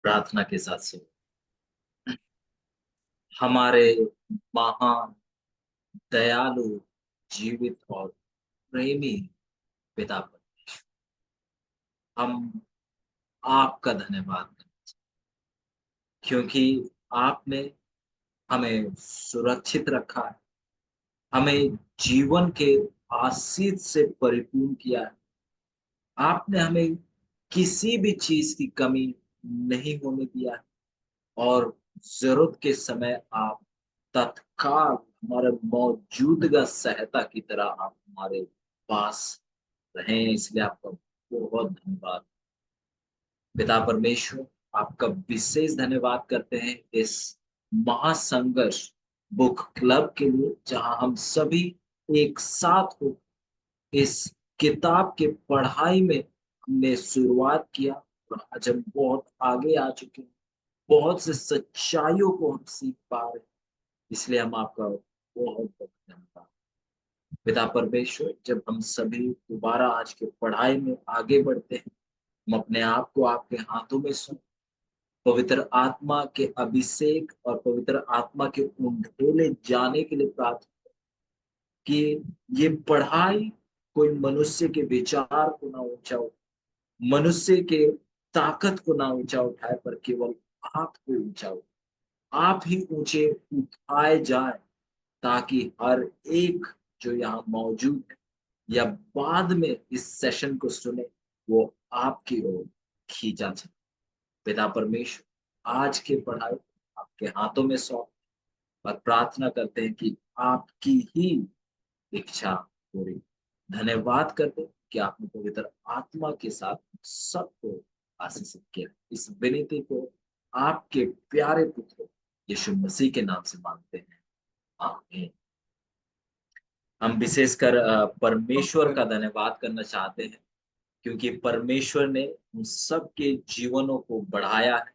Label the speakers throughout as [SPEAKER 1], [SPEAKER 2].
[SPEAKER 1] प्रार्थना के साथ से हमारे महान, दयालु, जीवित और प्रेमी पिता परमेश्वर, हम आपका धन्यवाद करते हैं क्योंकि आपने हमें सुरक्षित रखा है, हमें जीवन के आशीष से परिपूर्ण किया है। आपने हमें किसी भी चीज की कमी नहीं होने दिया है और जरूरत के समय आप तत्काल हमारे मौजूदगा सहायता की तरह आप हमारे पास रहे, इसलिए आपका बहुत धन्यवाद। पिता परमेश्वर, आपका विशेष धन्यवाद करते हैं इस महासंघर्ष बुक क्लब के लिए, जहां हम सभी एक साथ हो इस किताब के पढ़ाई में हमने शुरुआत किया और आज हम बहुत आगे आ चुके हैं। बहुत से सच्चाइयों को हम सीख पा रहे हैं, इसलिए हम आपका बहुत बहुत धन्यवाद। पिता परमेश्वर, जब हम सभी दोबारा आज के पढ़ाई में आगे बढ़ते हैं, हम अपने आप को आपके हाथों में सौंप पवित्र आत्मा के अभिषेक और पवित्र आत्मा के उंडेले जाने के लिए प्रार्थना कि ये पढ़ाई कोई मनुष्य के विचार को ना ऊंचा हो, मनुष्य के ताकत को ना ऊंचा उठाए, पर केवल आपको ऊंचा हो, आप ही ऊंचे उठाए जाए, ताकि हर एक जो यहाँ मौजूद है या बाद में इस सेशन को सुने, वो आपकी ओर खींचा जाए। पिता परमेश्वर, आज के पढ़ाई आपके हाथों में सौंप और प्रार्थना करते हैं कि आपकी ही इच्छा पूरी। धन्यवाद करते हैं कि आपने पवित्र आत्मा के साथ सबको आशीषित किया। इस विनती को आपके प्यारे पुत्र यीशु मसीह के नाम से मांगते हैं, आमीन। हम विशेषकर परमेश्वर का धन्यवाद करना चाहते हैं क्योंकि परमेश्वर ने हम सबके जीवनों को बढ़ाया है।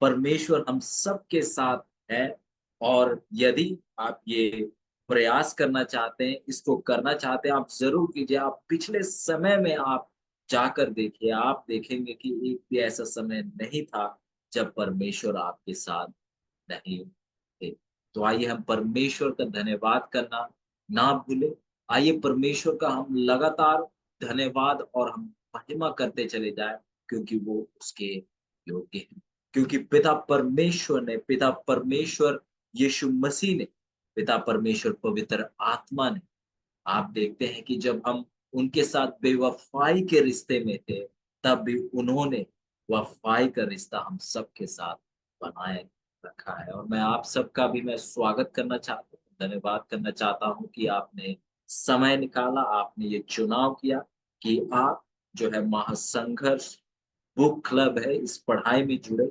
[SPEAKER 1] परमेश्वर हम सबके साथ है और यदि आप ये प्रयास करना चाहते हैं, इसको करना चाहते हैं, आप ज़रूर कीजिए। आप पिछले समय में आप जाकर देखिए, आप देखेंगे कि एक भी ऐसा समय नहीं था जब परमेश्वर आपके साथ नहीं थे। तो आइए हम परमेश्वर का धन्यवाद करना ना भूलें। आइए परमेश्वर का हम लगातार धन्यवाद और हम महिमा करते चले जाएँ, क्योंकि वो उसके योग्य हैं। क्योंकि पिता परमेश्वर यीशु मसीह ने, पिता परमेश्वर पवित्र आत्मा ने, आप देखते हैं कि जब हम उनके साथ बेवफाई के रिश्ते में थे, तब भी उन्होंने वफाई का रिश्ता हम सबके साथ बनाए रखा है। और मैं आप सबका भी मैं स्वागत करना चाहता हूँ, धन्यवाद करना चाहता हूँ कि आपने समय निकाला, आपने ये चुनाव किया कि आप जो है महासंघर्ष बुक क्लब है, इस पढ़ाई में जुड़े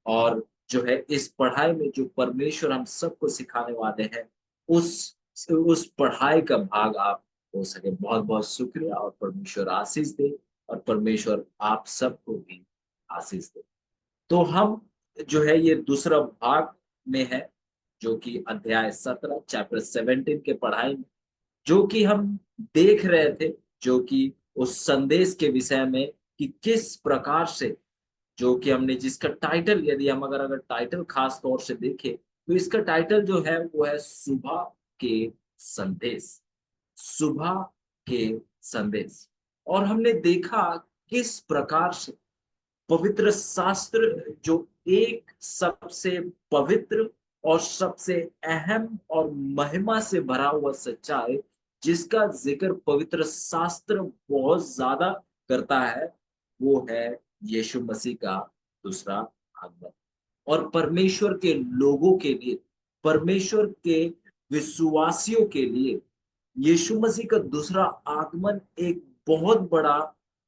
[SPEAKER 1] और जो है इस पढ़ाई में जो परमेश्वर हम सबको सिखाने वाले हैं, उस उस पढ़ाई का भाग आप हो सके। बहुत-बहुत शुक्रिया और परमेश्वर आशीष दे और परमेश्वर आप सबको भी आशीष दे। तो हम जो है ये दूसरा भाग में है, जो कि अध्याय 17 चैप्टर 17 के पढ़ाई में, जो कि हम देख रहे थे, जो कि उस संदेश के विषय में कि किस प्रकार से, जो कि हमने जिसका टाइटल, यदि हम अगर टाइटल खास तौर से देखें, तो इसका टाइटल जो है वो है सुबह के संदेश। सुबह के संदेश। और हमने देखा किस प्रकार से पवित्र शास्त्र, जो एक सबसे पवित्र और सबसे अहम और महिमा से भरा हुआ सच्चाई, जिसका जिक्र पवित्र शास्त्र बहुत ज्यादा करता है, वो है यीशु मसीह का दूसरा आगमन। और परमेश्वर के लोगों के लिए, परमेश्वर के विश्वासियों के लिए यीशु मसीह का दूसरा आगमन एक बहुत बड़ा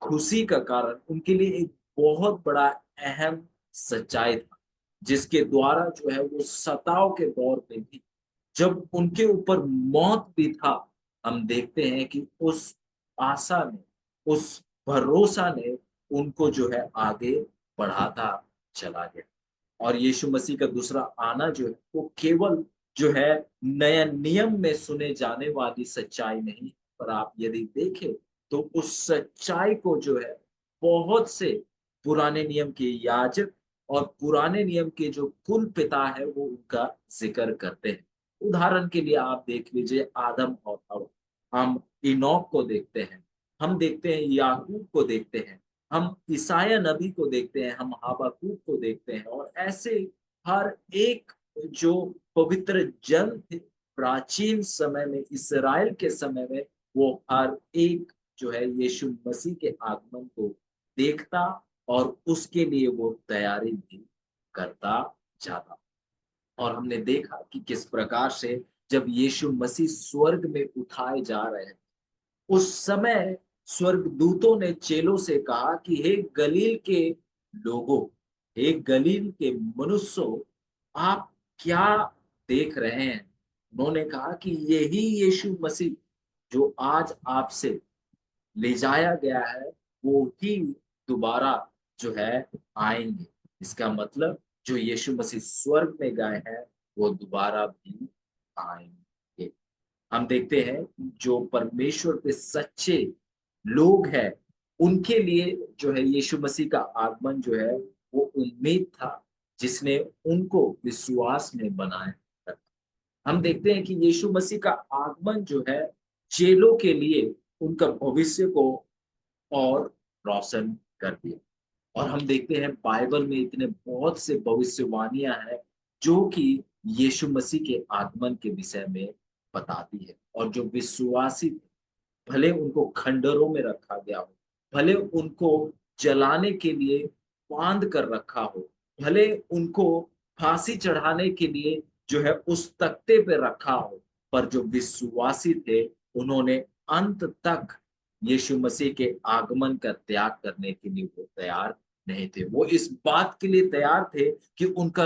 [SPEAKER 1] खुशी का कारण, उनके लिए एक बहुत बड़ा अहम सच्चाई था, जिसके द्वारा जो है वो सताव के दौर में भी, जब उनके ऊपर मौत भी था, हम देखते हैं कि उस आशा ने, उस भरोसा ने उनको जो है आगे बढ़ाता चला गया। और यीशु मसीह का दूसरा आना जो है वो केवल जो है नया नियम में सुने जाने वाली सच्चाई नहीं, पर आप यदि देखें तो उस सच्चाई को जो है बहुत से पुराने नियम के याजक और पुराने नियम के जो कुल पिता है वो उनका जिक्र करते हैं। उदाहरण के लिए आप देख लीजिए आदम और हव्वा, हम इनोक को देखते हैं, हम देखते हैं याकूब को देखते हैं, हम ईसाया नबी को देखते हैं, हम हबक्कूक को देखते हैं और ऐसे हर एक जो पवित्र जन थे प्राचीन समय में, इसराइल के समय में, वो हर एक जो है यीशु मसीह के आगमन को देखता और उसके लिए वो तैयारी भी करता जाता। और हमने देखा कि किस प्रकार से जब यीशु मसीह स्वर्ग में उठाए जा रहे हैं, उस समय स्वर्गदूतों ने चेलों से कहा कि हे गलील के लोगों, हे गलील के मनुष्यों, आप क्या देख रहे हैं? उन्होंने कहा कि यही यीशु मसीह जो आज आपसे ले जाया गया है, वो ही दोबारा जो है आएँगे। इसका मतलब जो यीशु मसीह स्वर्ग में गए हैं, वो दोबारा भी आएँगे। हम देखते हैं कि जो परमेश्वर के सच्चे लोग हैं, उनके लिए जो है यीशु मसीह का आगमन जो है, वो उम्मीद था, जिसने उनको विश्वास में बनाए रखा। हम देखते हैं कि यीशु मसीह का आगमन जो है, चेलों के लिए उनका भविष्य को और रोशन कर दिया। और हम देखते हैं बाइबल में इतने बहुत से भविष्यवाणियां हैं जो कि यीशु मसीह के आगमन के विषय में बताती है। और जो विश्वासी थे, भले उनको खंडरों में रखा गया हो, भले उनको जलाने के लिए बांध कर रखा हो, भले उनको फांसी चढ़ाने के लिए जो है उस तख्ते पे रखा हो, पर जो विश्वासी थे उन्होंने अंत तक यीशु मसीह के आगमन का त्याग करने के लिए वो तैयार नहीं थे। वो इस बात के लिए तैयार थे कि उनका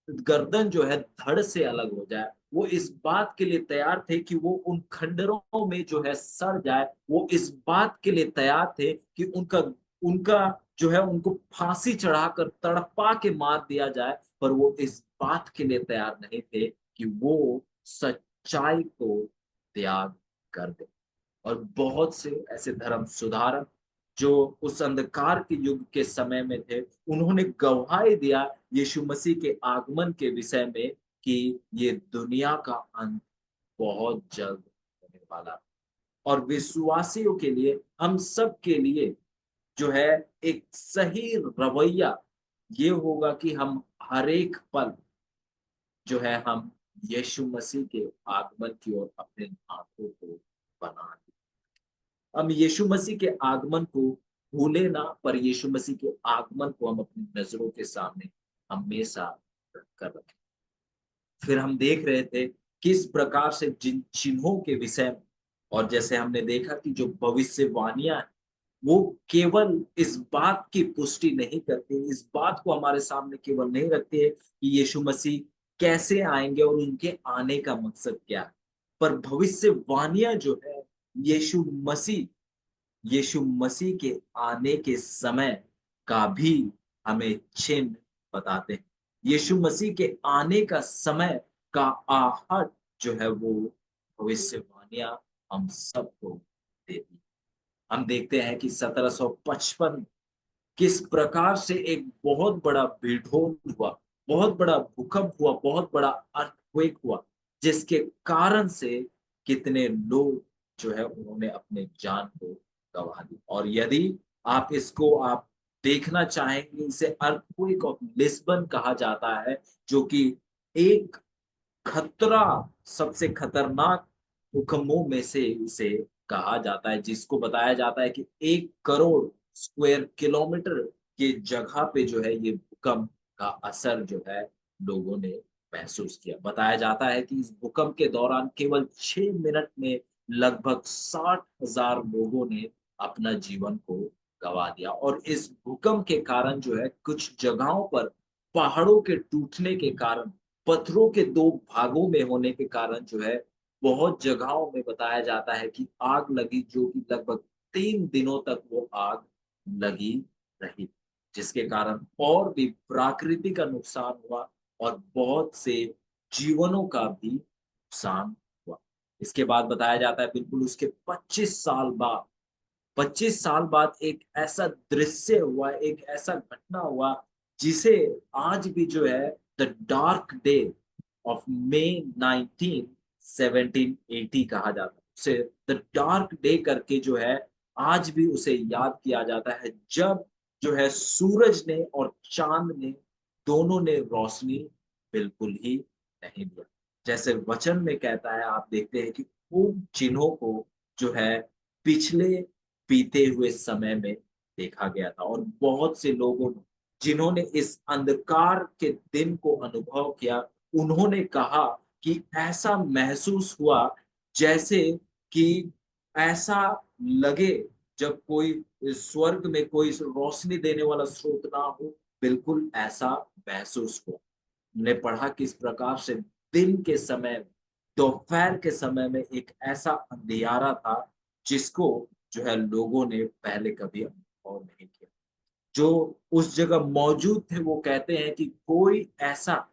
[SPEAKER 1] गर्दन जो है धड़ से अलग हो जाए। वो इस बात के लिए तैयार थे कि वो उन खंडरों में जो है सड़ जाए। वो इस बात के लिए तैयार थे कि उनका उनका जो है उनको फांसी चढ़ाकर तड़पा के मार दिया जाए। पर वो इस बात के लिए तैयार नहीं थे कि वो सच्चाई को त्याग कर दें। और बहुत से ऐसे धर्म सुधारक जो उस अंधकार के युग के समय में थे, उन्होंने गवाही दिया यीशु मसीह के आगमन के विषय में कि ये दुनिया का अंत बहुत जल्द होने वाला है। और विश्वासियों के लिए, हम सब के लिए जो है एक सही रवैया ये होगा कि हम हर एक पल जो है हम यीशु मसीह के आगमन की ओर अपने आंखों को बना दें। हम यीशु मसीह के आगमन को भूले ना, पर यीशु मसीह के आगमन को हम अपनी नजरों के सामने हमेशा रख कर रखें। फिर हम देख रहे थे किस प्रकार से जिन चिन्हों के विषय में, और जैसे हमने देखा कि जो भविष्यवाणियां हैं, वो केवल इस बात की पुष्टि नहीं करती, इस बात को हमारे सामने केवल नहीं रखती है कि यीशु मसीह कैसे आएंगे और उनके आने का मकसद क्या है, पर भविष्यवाणियां जो है यीशु मसीह यीशु मसीह के आने के समय का भी हमें चिन्ह बताते हैं। यीशु मसीह के आने का समय का आहट जो है वो भविष्यवाणियां हम सबको देती हैं। हम देखते हैं कि 1755 किस प्रकार से एक बहुत बड़ा बिल्डोल हुआ, बहुत बड़ा भूकंप हुआ, बहुत बड़ा अर्थक्वेक हुआ, जिसके कारण से कितने लोग जो है उन्होंने अपने जान को गंवा दी। और यदि आप देखना चाहेंगे, इसे अर्थक्वेक ऑफ लिस्बन कहा जाता है, जो कि एक खतरा सबसे खतरनाक भूकंपों में से इसे कहा जाता है, जिसको बताया जाता है कि 1 करोड़ स्क्वायर किलोमीटर की जगह पे जो है ये भूकंप का असर जो है लोगों ने महसूस किया। बताया जाता है कि इस भूकंप के दौरान केवल 6 मिनट में लगभग 60,000 लोगों ने अपना जीवन को गंवा दिया। और इस भूकंप के कारण जो है कुछ जगहों पर पहाड़ों के टूटने के कारण, पत्थरों के दो भागों में होने के कारण जो है बहुत जगहों में बताया जाता है कि आग लगी, जो कि लगभग 3 दिनों तक वो आग लगी रही, जिसके कारण और भी प्रकृति का नुकसान हुआ और बहुत से जीवनों का भी नुकसान हुआ। इसके बाद बताया जाता है बिल्कुल उसके 25 साल बाद एक ऐसा दृश्य हुआ, एक ऐसा घटना हुआ जिसे आज भी जो है the dark day of May 19 1780 कहा जाता है। उसे द डार्क डे करके जो है आज भी उसे याद किया जाता है, जब जो है सूरज ने और चांद ने दोनों ने रोशनी बिल्कुल ही नहीं दिया। जैसे वचन में कहता है, आप देखते हैं कि उन चिन्हों को जो है पिछले बीते हुए समय में देखा गया था, और बहुत से लोगों ने जिन्होंने इस अंधकार के दिन को अनुभव किया, उन्होंने कहा कि ऐसा महसूस हुआ जैसे कि ऐसा लगे जब कोई स्वर्ग में कोई रोशनी देने वाला स्रोत ना हो, बिल्कुल ऐसा महसूस हुआ। हमने पढ़ा किस प्रकार से दिन के समय, दोपहर के समय में एक ऐसा अंधियारा था, जिसको जो है लोगों ने पहले कभी अनुभव नहीं किया। जो उस जगह मौजूद थे वो कहते हैं कि कोई ऐसा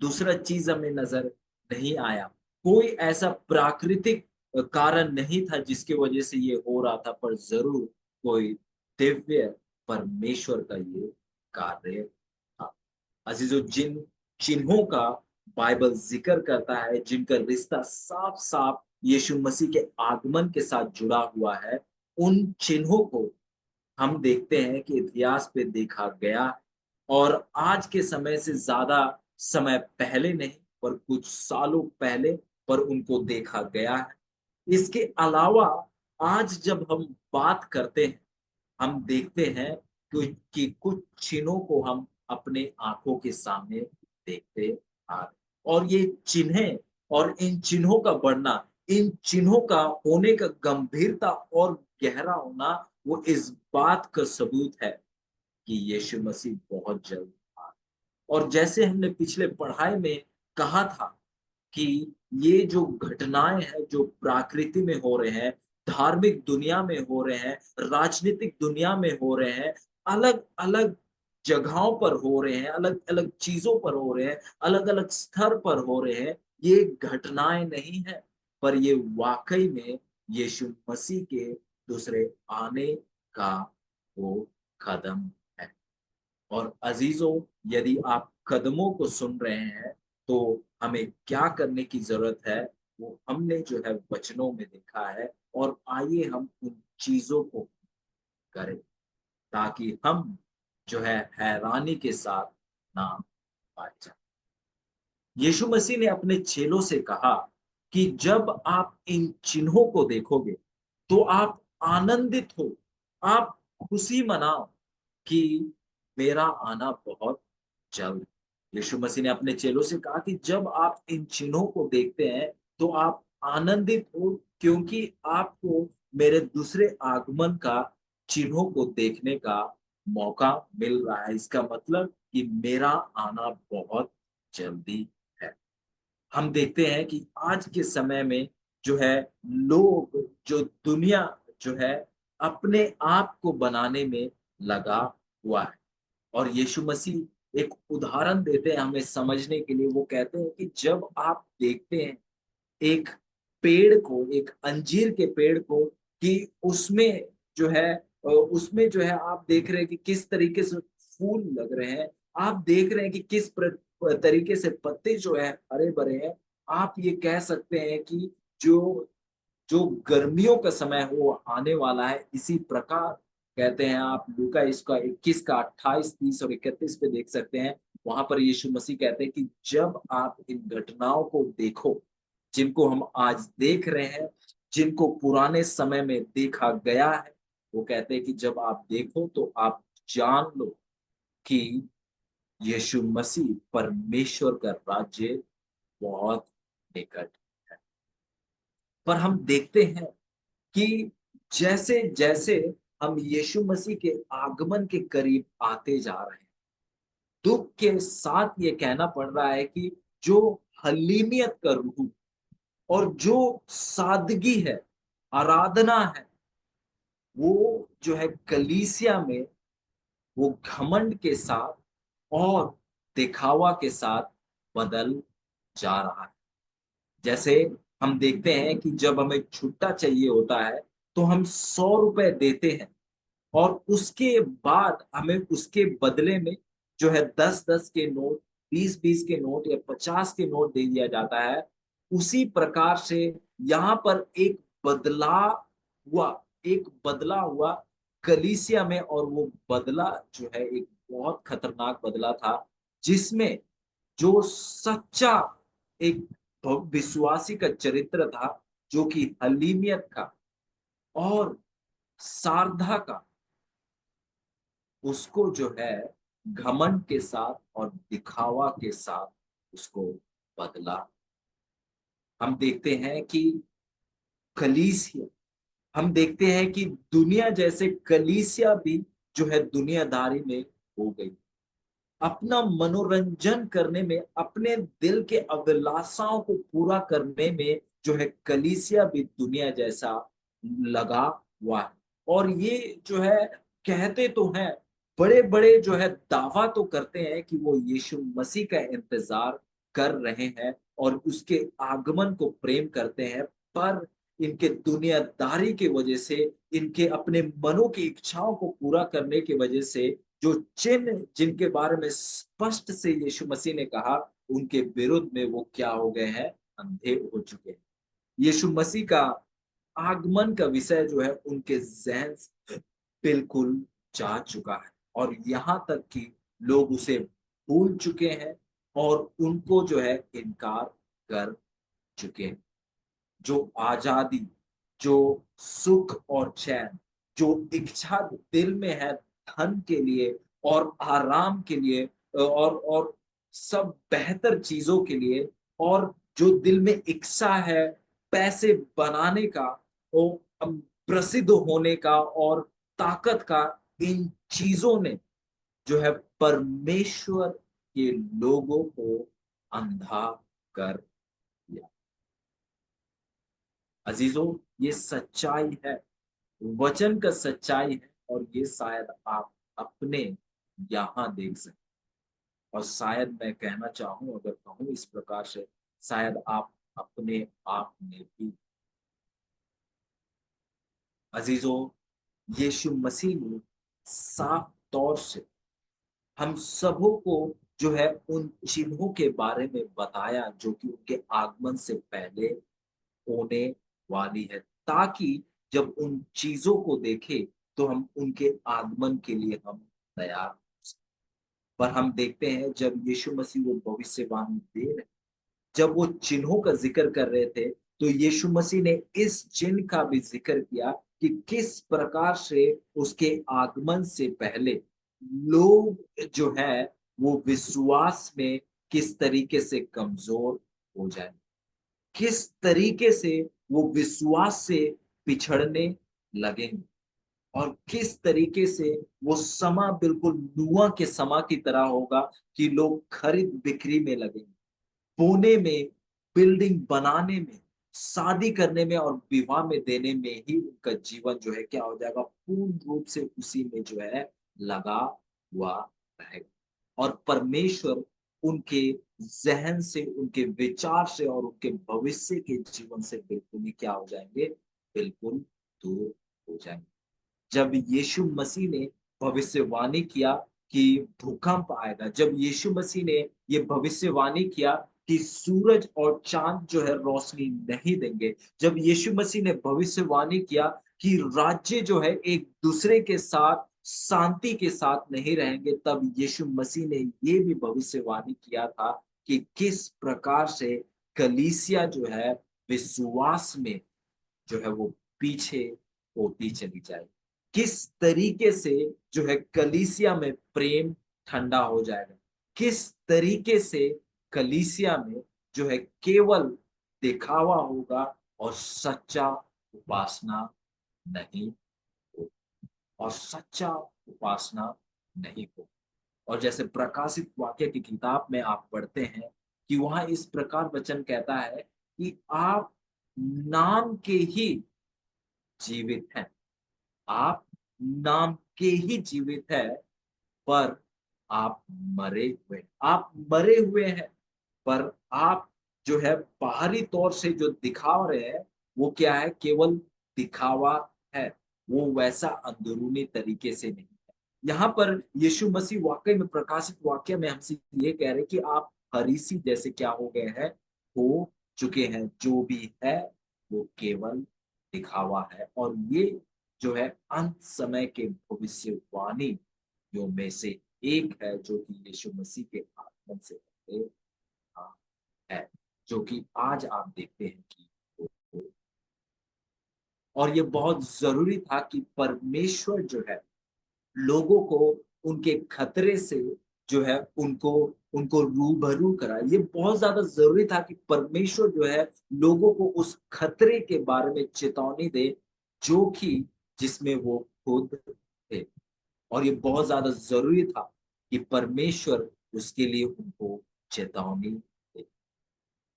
[SPEAKER 1] दूसरा चीज़ हमें नज़र नहीं आया। कोई ऐसा प्राकृतिक कारण नहीं था जिसकी वज़ह से ये हो रहा था, पर ज़रूर कोई दिव्य परमेश्वर का ये कार्य था। अज़ीज़ों, जिन चिन्हों का बाइबल ज़िक्र करता है, जिनका रिश्ता साफ-साफ यीशु मसीह के आगमन के साथ जुड़ा हुआ है, उन चिन्हों को हम देखते हैं कि इतिहास पे देखा गया, और आज के समय से ज़्यादा समय पहले नहीं, पर कुछ सालों पहले पर उनको देखा गया है। इसके अलावा आज जब हम बात करते हैं, हम देखते हैं कि कुछ चिन्हों को हम अपने आँखों के सामने देखते आ रहे हैं। और ये चिन्हें और इन चिन्हों का बढ़ना, इन चिन्हों का होने का गंभीरता और गहरा होना, वो इस बात का सबूत है कि यीशु मसीह बहुत जल्द आ रहे हैं। और जैसे हमने पिछले पढ़ाई में कहा था कि ये जो घटनाएँ हैं, जो प्रकृति में हो रहे हैं, धार्मिक दुनिया में हो रहे हैं, राजनीतिक दुनिया में हो रहे हैं, अलग-अलग जगहों पर हो रहे हैं, अलग-अलग चीज़ों पर हो रहे हैं, अलग-अलग स्तर पर हो रहे हैं। ये घटनाएँ नहीं हैं, पर ये वाक़ई में यीशु मसीह के दूसरे आने का वो कदम है। और अज़ीज़ों, यदि आप कदमों को सुन रहे हैं, तो हमें क्या करने की ज़रूरत है, वो हमने जो है वचनों में देखा है, और आइए हम उन चीज़ों को करें, ताकि हम जो है हैरानी के साथ ना पाए जाएँ। यीशु मसीह ने अपने चेलों से कहा कि जब आप इन चिन्हों को देखोगे, तो आप आनंदित हो, आप खुशी मनाओ कि मेरा आना बहुत जल्द है। यीशु मसीह ने अपने चेलों से कहा कि जब आप इन चिन्हों को देखते हैं, तो आप आनंदित हो, क्योंकि आपको मेरे दूसरे आगमन का चिन्हों को देखने का मौका मिल रहा है। इसका मतलब कि मेरा आना बहुत जल्दी है। हम देखते हैं कि आज के समय में जो है लोग, जो दुनिया जो है अपने आप को बनाने में लगा हुआ है, और यीशु मसीह एक उदाहरण देते हैं हमें समझने के लिए। वो कहते हैं कि जब आप देखते हैं एक पेड़ को, एक अंजीर के पेड़ को, कि उसमें जो है उसमें जो है आप देख रहे हैं कि किस तरीके से फूल लग रहे हैं। आप देख रहे हैं कि किस तरीके से पत्ते जो है हरे-भरे हैं। आप ये कह सकते हैं कि जो जो गर्मियों का समय है वो आने वाला है। इसी प्रकार कहते हैं, आप लूका इसका 21 का 28, 30 और 31 पे देख सकते हैं। वहाँ पर यीशु मसीह कहते हैं कि जब आप इन घटनाओं को देखो, जिनको हम आज देख रहे हैं, जिनको पुराने समय में देखा गया है, वो कहते हैं कि जब आप देखो तो आप जान लो कि यीशु मसीह परमेश्वर का राज्य बहुत निकट है। पर हम देखते हैं कि जैसे-जैसे हम यीशु मसीह के आगमन के करीब आते जा रहे हैं, दुःख के साथ ये कहना पड़ रहा है कि जो हलीमियत का रूह और जो सादगी है, आराधना है, वो जो है कलीसिया में वो घमंड के साथ और दिखावा के साथ बदल जा रहा है। जैसे हम देखते हैं कि जब हमें छुट्टा चाहिए होता है, तो हम ₹100 देते हैं, और उसके बाद हमें उसके बदले में जो है 10-10 के नोट, 20-20 के नोट या 50 के नोट दे दिया जाता है, उसी प्रकार से यहाँ पर एक बदला हुआ कलीसिया में, और वो बदला जो है एक बहुत खतरनाक बदला था, जिसमें जो सच्चा एक विश्वासी का चरित्र था, जो कि हलीमियत का और सारधा का, उसको जो है घमंड के साथ और दिखावा के साथ उसको बदला। हम देखते हैं कि कलीसिया हम देखते हैं कि दुनिया जैसे कलीसिया भी जो है दुनियादारी में हो गई। अपना मनोरंजन करने में, अपने दिल के अभिलाषाओं को पूरा करने में जो है कलीसिया भी दुनिया जैसा लगा हुआ है। और ये जो है कहते तो हैं, बड़े-बड़े जो है दावा तो करते हैं कि वो यीशु मसीह का इंतज़ार कर रहे हैं और उसके आगमन को प्रेम करते हैं, पर इनके दुनियादारी की वजह से, इनके अपने मनों की इच्छाओं को पूरा करने की वजह से, जो चिन्ह जिनके बारे में स्पष्ट से यीशु मसीह ने कहा, उनके विरुद्ध में वो क्या हो गए हैं? अंधे हो चुके हैं। यीशु मसीह का आगमन का विषय जो है उनके ज़हन से बिल्कुल जा चुका है, और यहाँ तक कि लोग उसे भूल चुके हैं और उनको जो है इनकार कर चुके हैं। जो आज़ादी, जो सुख और चैन, जो इच्छा दिल में है धन के लिए और आराम के लिए, और सब बेहतर चीज़ों के लिए, और जो दिल में इच्छा है पैसे बनाने का, ओ प्रसिद्ध होने का और ताकत का, इन चीज़ों ने जो है परमेश्वर के लोगों को अंधा कर दिया। अजीजों, ये सच्चाई है, वचन का सच्चाई है, और ये शायद आप अपने यहाँ देख सकते, और शायद मैं कहना चाहूँ, अगर कहूँ इस प्रकार से, शायद आप अपने आप में भी। अजीजों, यीशु मसीह ने साफ तौर से हम सबों को जो है उन चिन्हों के बारे में बताया जो कि उनके आगमन से पहले होने वाली है, ताकि जब उन चीजों को देखें तो हम उनके आगमन के लिए हम तैयार हो सकें। पर हम देखते हैं जब यीशु मसीह वो भविष्यवाणी दे रहे, जब वो चिन्हों का जिक्र कर रहे थे, तो यीशु मसीह ने इस चिन्ह का भी जिक्र किया कि किस प्रकार से उसके आगमन से पहले लोग जो है वो विश्वास में किस तरीके से कमजोर हो जाए, किस तरीके से वो विश्वास से पिछड़ने लगेंगे, और किस तरीके से वो समा बिल्कुल नूह के समा की तरह होगा कि लोग खरीद बिक्री में लगेंगे, बोने में, बिल्डिंग बनाने में, शादी करने में और विवाह में देने में ही उनका जीवन जो है क्या हो जाएगा, पूर्ण रूप से उसी में जो है लगा हुआ रहेगा। और परमेश्वर उनके ज़हन से, उनके विचार से और उनके भविष्य के जीवन से बिल्कुल ही क्या हो जाएँगे? बिल्कुल दूर हो जाएँगे। जब यीशु मसीह ने भविष्यवाणी किया कि भूकंप आएगा, जब यीशु मसीह ने ये भविष्यवाणी किया कि सूरज और चाँद जो है रोशनी नहीं देंगे, जब यीशु मसीह ने भविष्यवाणी किया कि राज्य जो है एक-दूसरे के साथ शांति के साथ नहीं रहेंगे, तब यीशु मसीह ने ये भी भविष्यवाणी किया था कि किस प्रकार से कलीसिया जो है विश्वास में जो है वो पीछे होती चली जाएगी। किस तरीके से जो है कलीसिया में प्रेम ठंडा हो जाएगा। किस तरीके से कलीसिया में जो है केवल दिखावा होगा और सच्चा उपासना नहीं हो, और सच्चा उपासना नहीं हो। और जैसे प्रकाशित वाक्य की किताब में आप पढ़ते हैं कि वहाँ इस प्रकार वचन कहता है कि आप नाम के ही जीवित हैं। आप नाम के ही जीवित हैं, पर आप मरे हुए हैं। आप मरे हुए हैं, पर आप जो है बाहरी तौर से जो दिखा रहे हैं, वो क्या है? केवल दिखावा है। वो वैसा अंदरूनी तरीके से नहीं है। यहाँ पर यीशु मसीह वाकई में प्रकाशित वाक्य में हमसे ये कह रहे हैं कि आप फरीसी जैसे क्या हो गए हैं, हो चुके हैं। जो भी है वो केवल दिखावा है। और ये जो है अंत समय के भविष्यवाणियों में से एक है, जो कि यीशु मसीह के आगमन से पहले है, जो कि आज आप देखते हैं कि और ये बहुत ज़रूरी था कि परमेश्वर जो है, लोगों को उनके खतरे से जो है उनको उनको रूबरू कराए। ये बहुत ज़्यादा ज़रूरी था कि परमेश्वर जो है लोगों को उस खतरे के बारे में चेतावनी दे, जो कि जिसमें वो खुद थे। और ये बहुत ज़्यादा ज़रूरी था कि परमेश्वर उसके लिए उनको चेतावनी दे।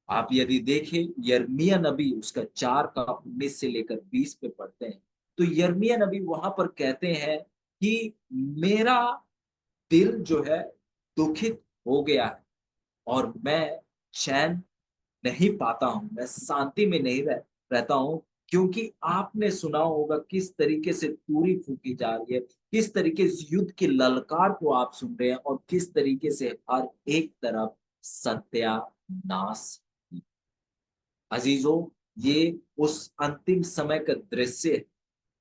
[SPEAKER 1] आप यदि देखें यिर्मयाह नबी उसका 4 का 19 से लेकर 20 पे पढ़ते हैं, तो यिर्मयाह नबी वहाँ पर कहते हैं कि मेरा दिल जो है दुखित हो गया है और मैं चैन नहीं पाता हूँ, मैं शांति में नहीं रहता हूँ, क्योंकि आपने सुना होगा किस तरीके से तूरी फूँकी जा रही है, किस तरीके से युद्ध की ललकार को आप सुन रहे हैं और किस तरीके से हर एक तरफ सत्यानाश। अजीजों, ये उस अंतिम समय का दृश्य है।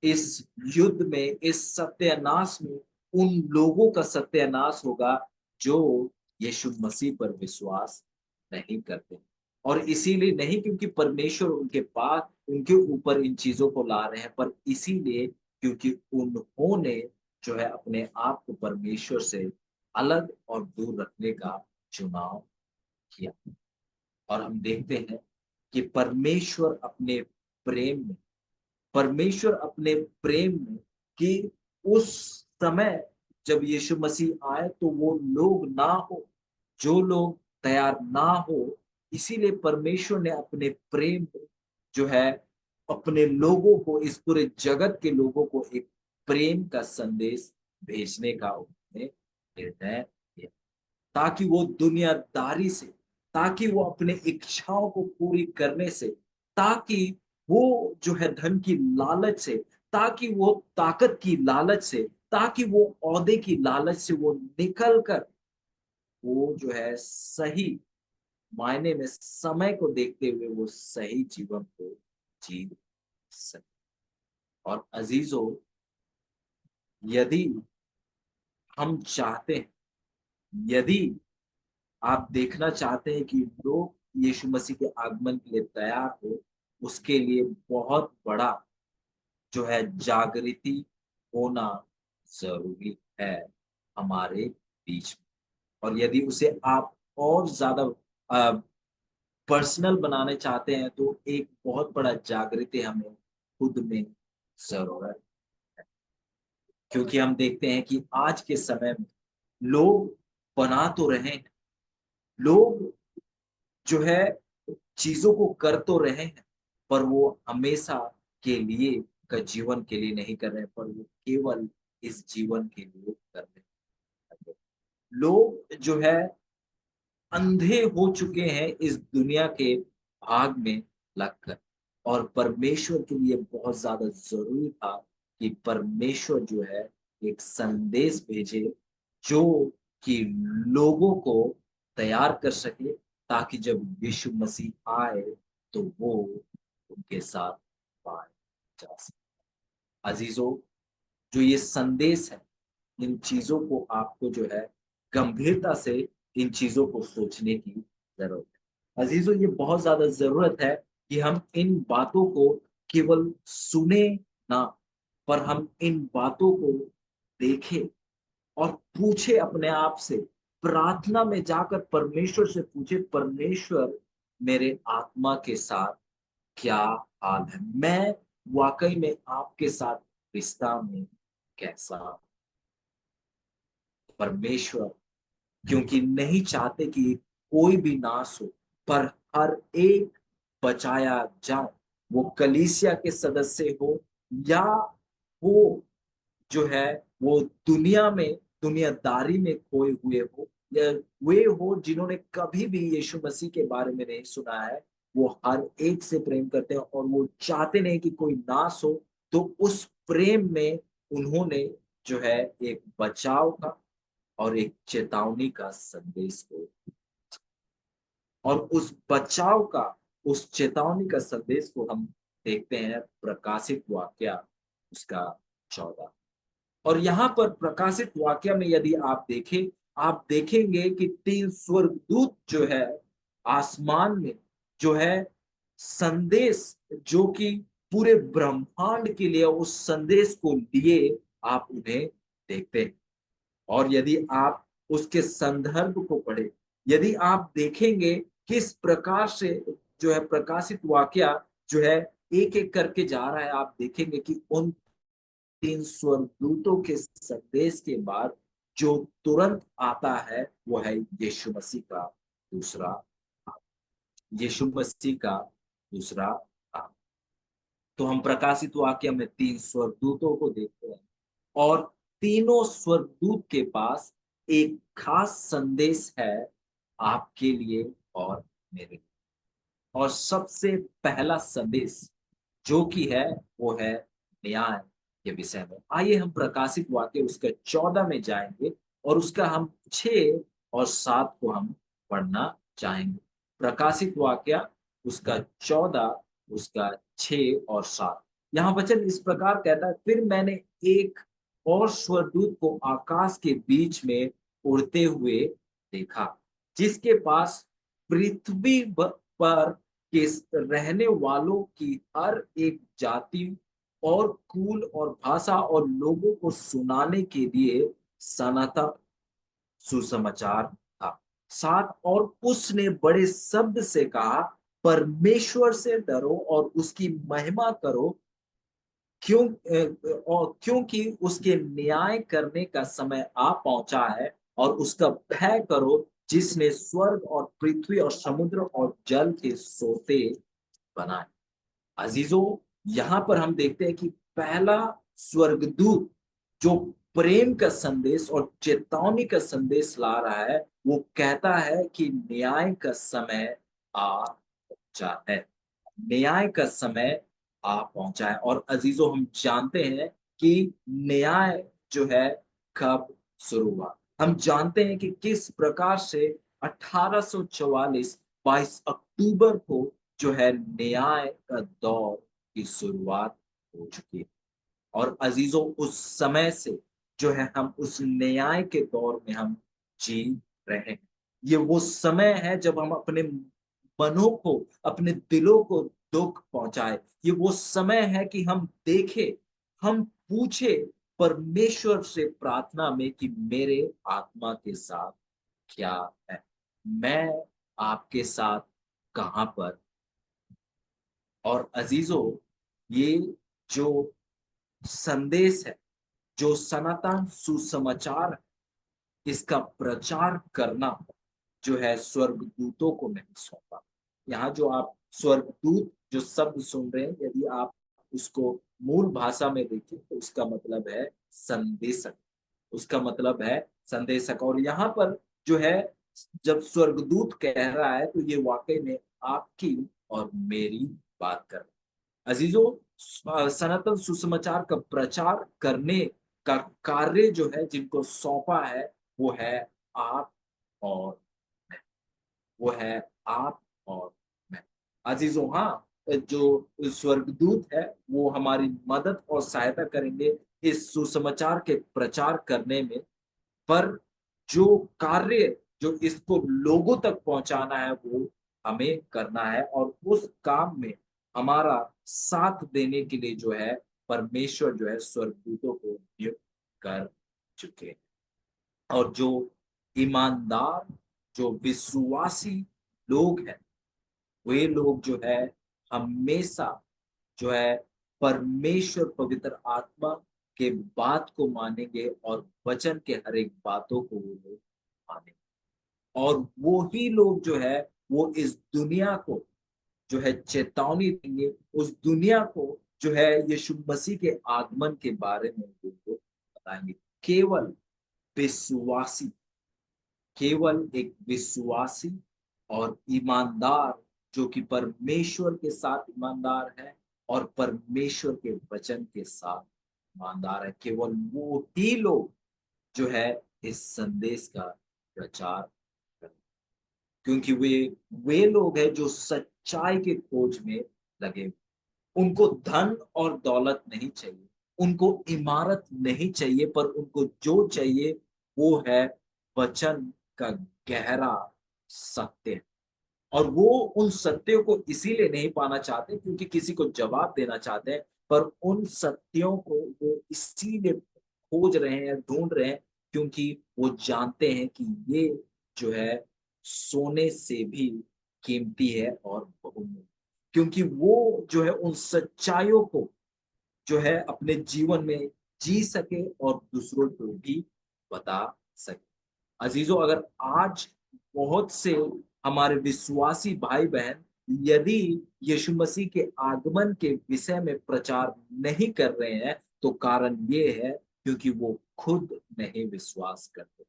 [SPEAKER 1] इस युद्ध में, इस सत्यानाश में उन लोगों का सत्यानाश होगा जो यीशु मसीह पर विश्वास नहीं करते। और इसीलिए नहीं क्योंकि परमेश्वर उनके पास उनके ऊपर इन चीजों को ला रहे हैं, पर इसीलिए क्योंकि उन्होंने जो है अपने आप को परमेश्वर से अलग और दूर रखने का चुनाव किया। और हम देखते हैं कि परमेश्वर अपने प्रेम में कि उस समय जब यीशु मसीह आए तो वो लोग ना हो, जो लोग तैयार ना हो, इसीलिए परमेश्वर ने अपने प्रेम में जो है अपने लोगों को, इस पूरे जगत के लोगों को एक प्रेम का संदेश भेजने का उन्होंने निर्णय लिया, ताकि वो दुनियादारी से, ताकि वो अपने इच्छाओं को पूरी करने से, ताकि वो जो है धन की लालच से, ताकि वो ताकत की लालच से, ताकि वो ओहदे की लालच से वो निकल कर वो जो है सही मायने में समय को देखते हुए वो सही जीवन को जी सके। और अजीजों, यदि हम चाहते हैं, यदि आप देखना चाहते हैं कि लोग यीशु मसीह के आगमन के लिए तैयार हो, उसके लिए बहुत बड़ा जो है जागृति होना ज़रूरी है हमारे बीच में। और यदि उसे आप और ज़्यादा अ, पर्सनल बनाने चाहते हैं, तो एक बहुत बड़ा जागृति हमें खुद में ज़रूरत, क्योंकि हम देखते हैं कि आज के समय में लोग बना तो रहे हैं, लोग जो है चीज़ों को कर तो रहे हैं, पर वो हमेशा के लिए का जीवन के लिए नहीं कर रहे हैं, पर वो केवल इस जीवन के लिए कर रहे हैं। लोग जो है अंधे हो चुके हैं इस दुनिया के भाग में लगकर। और परमेश्वर के लिए बहुत ज़्यादा ज़रूरी था कि परमेश्वर जो है एक संदेश भेजे, जो कि लोगों को तैयार कर सके, ताकि जब यीशु मसीह आए तो वो उनके साथ पाए जा सके। अजीजों, जो ये संदेश है, इन चीज़ों को आपको जो है गंभीरता से इन चीज़ों को सोचने की ज़रूरत है। अज़ीज़ों, ये बहुत ज़्यादा ज़रूरत है कि हम इन बातों को केवल सुने ना, पर हम इन बातों को देखें और पूछे अपने आप से, प्रार्थना में जाकर परमेश्वर से पूछे, परमेश्वर मेरे आत्मा के साथ क्या हाल है? मैं वाक़ई में आपके साथ रिश्ता में कैसा परमेश्वर, क्योंकि नहीं चाहते कि कोई भी नाश हो, पर हर एक बचाया जाए। वो कलीसिया के सदस्य हो या वो जो है वो दुनिया में दुनियादारी में खोए हुए हो, या वे हो जिन्होंने कभी भी यीशु मसीह के बारे में नहीं सुना है। वो हर एक से प्रेम करते हैं और वो चाहते नहीं कि कोई नाश हो। तो उस प्रेम में उन्होंने जो है एक बचाव का और एक चेतावनी का संदेश को, और उस बचाव का, उस चेतावनी का संदेश को हम देखते हैं प्रकाशित वाक्या उसका 14। और यहाँ पर प्रकाशित वाक्य में यदि आप देखें, आप देखेंगे कि 3 स्वर्गदूत जो है आसमान में, जो है संदेश, जो कि पूरे ब्रह्मांड के लिए उस संदेश को लिए आप उन्हें देखते हैं। और यदि आप उसके संदर्भ को पढ़े, यदि आप देखेंगे किस प्रकार से जो है प्रकाशित वाक्या जो है एक-एक करके जा रहा है, आप देखेंगे कि उन 3 स्वर्गदूतों के संदेश के बाद जो तुरंत आता है वो है यीशु मसीह का दूसरा यीशु मसीह का दूसरा आ तो हम प्रकाशित वाक्य में 3 स्वर्गदूतों को देखते हैं, और तीनों स्वर्गदूत के पास एक खास संदेश है आपके लिए और मेरे लिए। और सबसे पहला संदेश जो कि है वो है न्याय के विषय में। आइए हम प्रकाशित वाक्य उसके 14 में जाएंगे और उसका हम 6 और 7 को हम पढ़ना चाहेंगे। प्रकाशित वाक्य उसका 14, उसका 6 और 7। यहाँ वचन इस प्रकार कहता है, फिर मैंने एक और स्वर्गदूत को आकाश के बीच में उड़ते हुए देखा, जिसके पास पृथ्वी पर के रहने वालों की हर एक जाति और कुल और भाषा और लोगों को सुनाने के लिए सनातन सुसमाचार था। साथ और उसने बड़े शब्द से कहा, परमेश्वर से डरो और उसकी महिमा करो, और क्योंकि उसके न्याय करने का समय आ पहुंचा है, और उसका भय करो जिसने स्वर्ग और पृथ्वी और समुद्र और जल के सोते बनाए। अजीजों, यहाँ पर हम देखते हैं कि पहला स्वर्गदूत जो प्रेम का संदेश और चेतावनी का संदेश ला रहा है, वो कहता है कि न्याय का समय आ पहुंचा है। न्याय का समय आ पहुंचा है। और अजीजों, हम जानते हैं कि न्याय जो है कब शुरू हुआ। हम जानते हैं कि किस प्रकार से 1844 22 अक्टूबर को जो है न्याय का दौर की शुरुआत हो चुकी है। और अजीजों, उस समय से जो है हम उस न्याय के दौर में हम जी रहे हैं। ये वो समय है जब हम अपने मनों को, अपने दिलों को दुख पहुंचाए। ये वो समय है कि हम देखें, हम पूछे परमेश्वर से प्रार्थना में कि मेरे आत्मा के साथ क्या है, मैं आपके साथ कहां पर। और अजीजों, ये जो संदेश है, जो सनातन सुसमाचार है, इसका प्रचार करना जो है स्वर्गदूतों को नहीं सौंपा। यहाँ जो आप स्वर्गदूत जो शब्द सुन रहे हैं, यदि आप उसको मूल भाषा में देखें तो उसका मतलब है संदेशक। उसका मतलब है संदेशक। और यहाँ पर जो है जब स्वर्गदूत कह रहा है तो ये वाकई में आपकी और मेरी बात कर रहा है। अजीजों, सनातन सुसमाचार का प्रचार करने का कार्य जो है जिनको सौंपा है वो है आप और मैं। वो है आप और मैं। अजीजों, हाँ, जो स्वर्गदूत है वो हमारी मदद और सहायता करेंगे इस सुसमाचार के प्रचार करने में। पर जो कार्य जो इसको लोगों तक पहुंचाना है वो हमें करना है, और उस काम में हमारा साथ देने के लिए जो है परमेश्वर जो है स्वर्गदूतों को नियुक्त कर चुके हैं। और जो ईमानदार, जो विश्वासी लोग हैं, वे लोग जो है हमेशा जो है परमेश्वर पवित्र आत्मा के बात को मानेंगे और वचन के हर एक बातों को वो लोग मानेंगे। और वो ही लोग जो है वो इस दुनिया को जो है चेतावनी देंगे, उस दुनिया को जो है यीशु मसीह के आगमन के बारे में वो लोग बताएंगे। केवल विश्वासी, केवल एक विश्वासी और ईमानदार जो कि परमेश्वर के साथ ईमानदार है और परमेश्वर के वचन के साथ ईमानदार है, केवल वो ही लोग जो है इस संदेश का प्रचार करें। क्योंकि वे लोग हैं जो सच्चाई के खोज में लगे हुए। उनको धन और दौलत नहीं चाहिए, उनको इमारत नहीं चाहिए, पर उनको जो चाहिए वो है वचन का गहरा सत्य। और वो उन सत्यों को इसीलिए नहीं पाना चाहते क्योंकि किसी को जवाब देना चाहते हैं, पर उन सत्यों को वो इसीलिए खोज रहे हैं, ढूँढ रहे हैं क्योंकि वो जानते हैं कि ये जो है सोने से भी कीमती है और बहुमूल्य। क्योंकि वो जो है उन सच्चाइयों को जो है अपने जीवन में जी सके और दूसरों को भी बता सके। अजीजों, अगर आज बहुत से हमारे विश्वासी भाई-बहन यदि यीशु मसीह के आगमन के विषय में प्रचार नहीं कर रहे हैं, तो कारण ये है क्योंकि वो खुद नहीं विश्वास करते।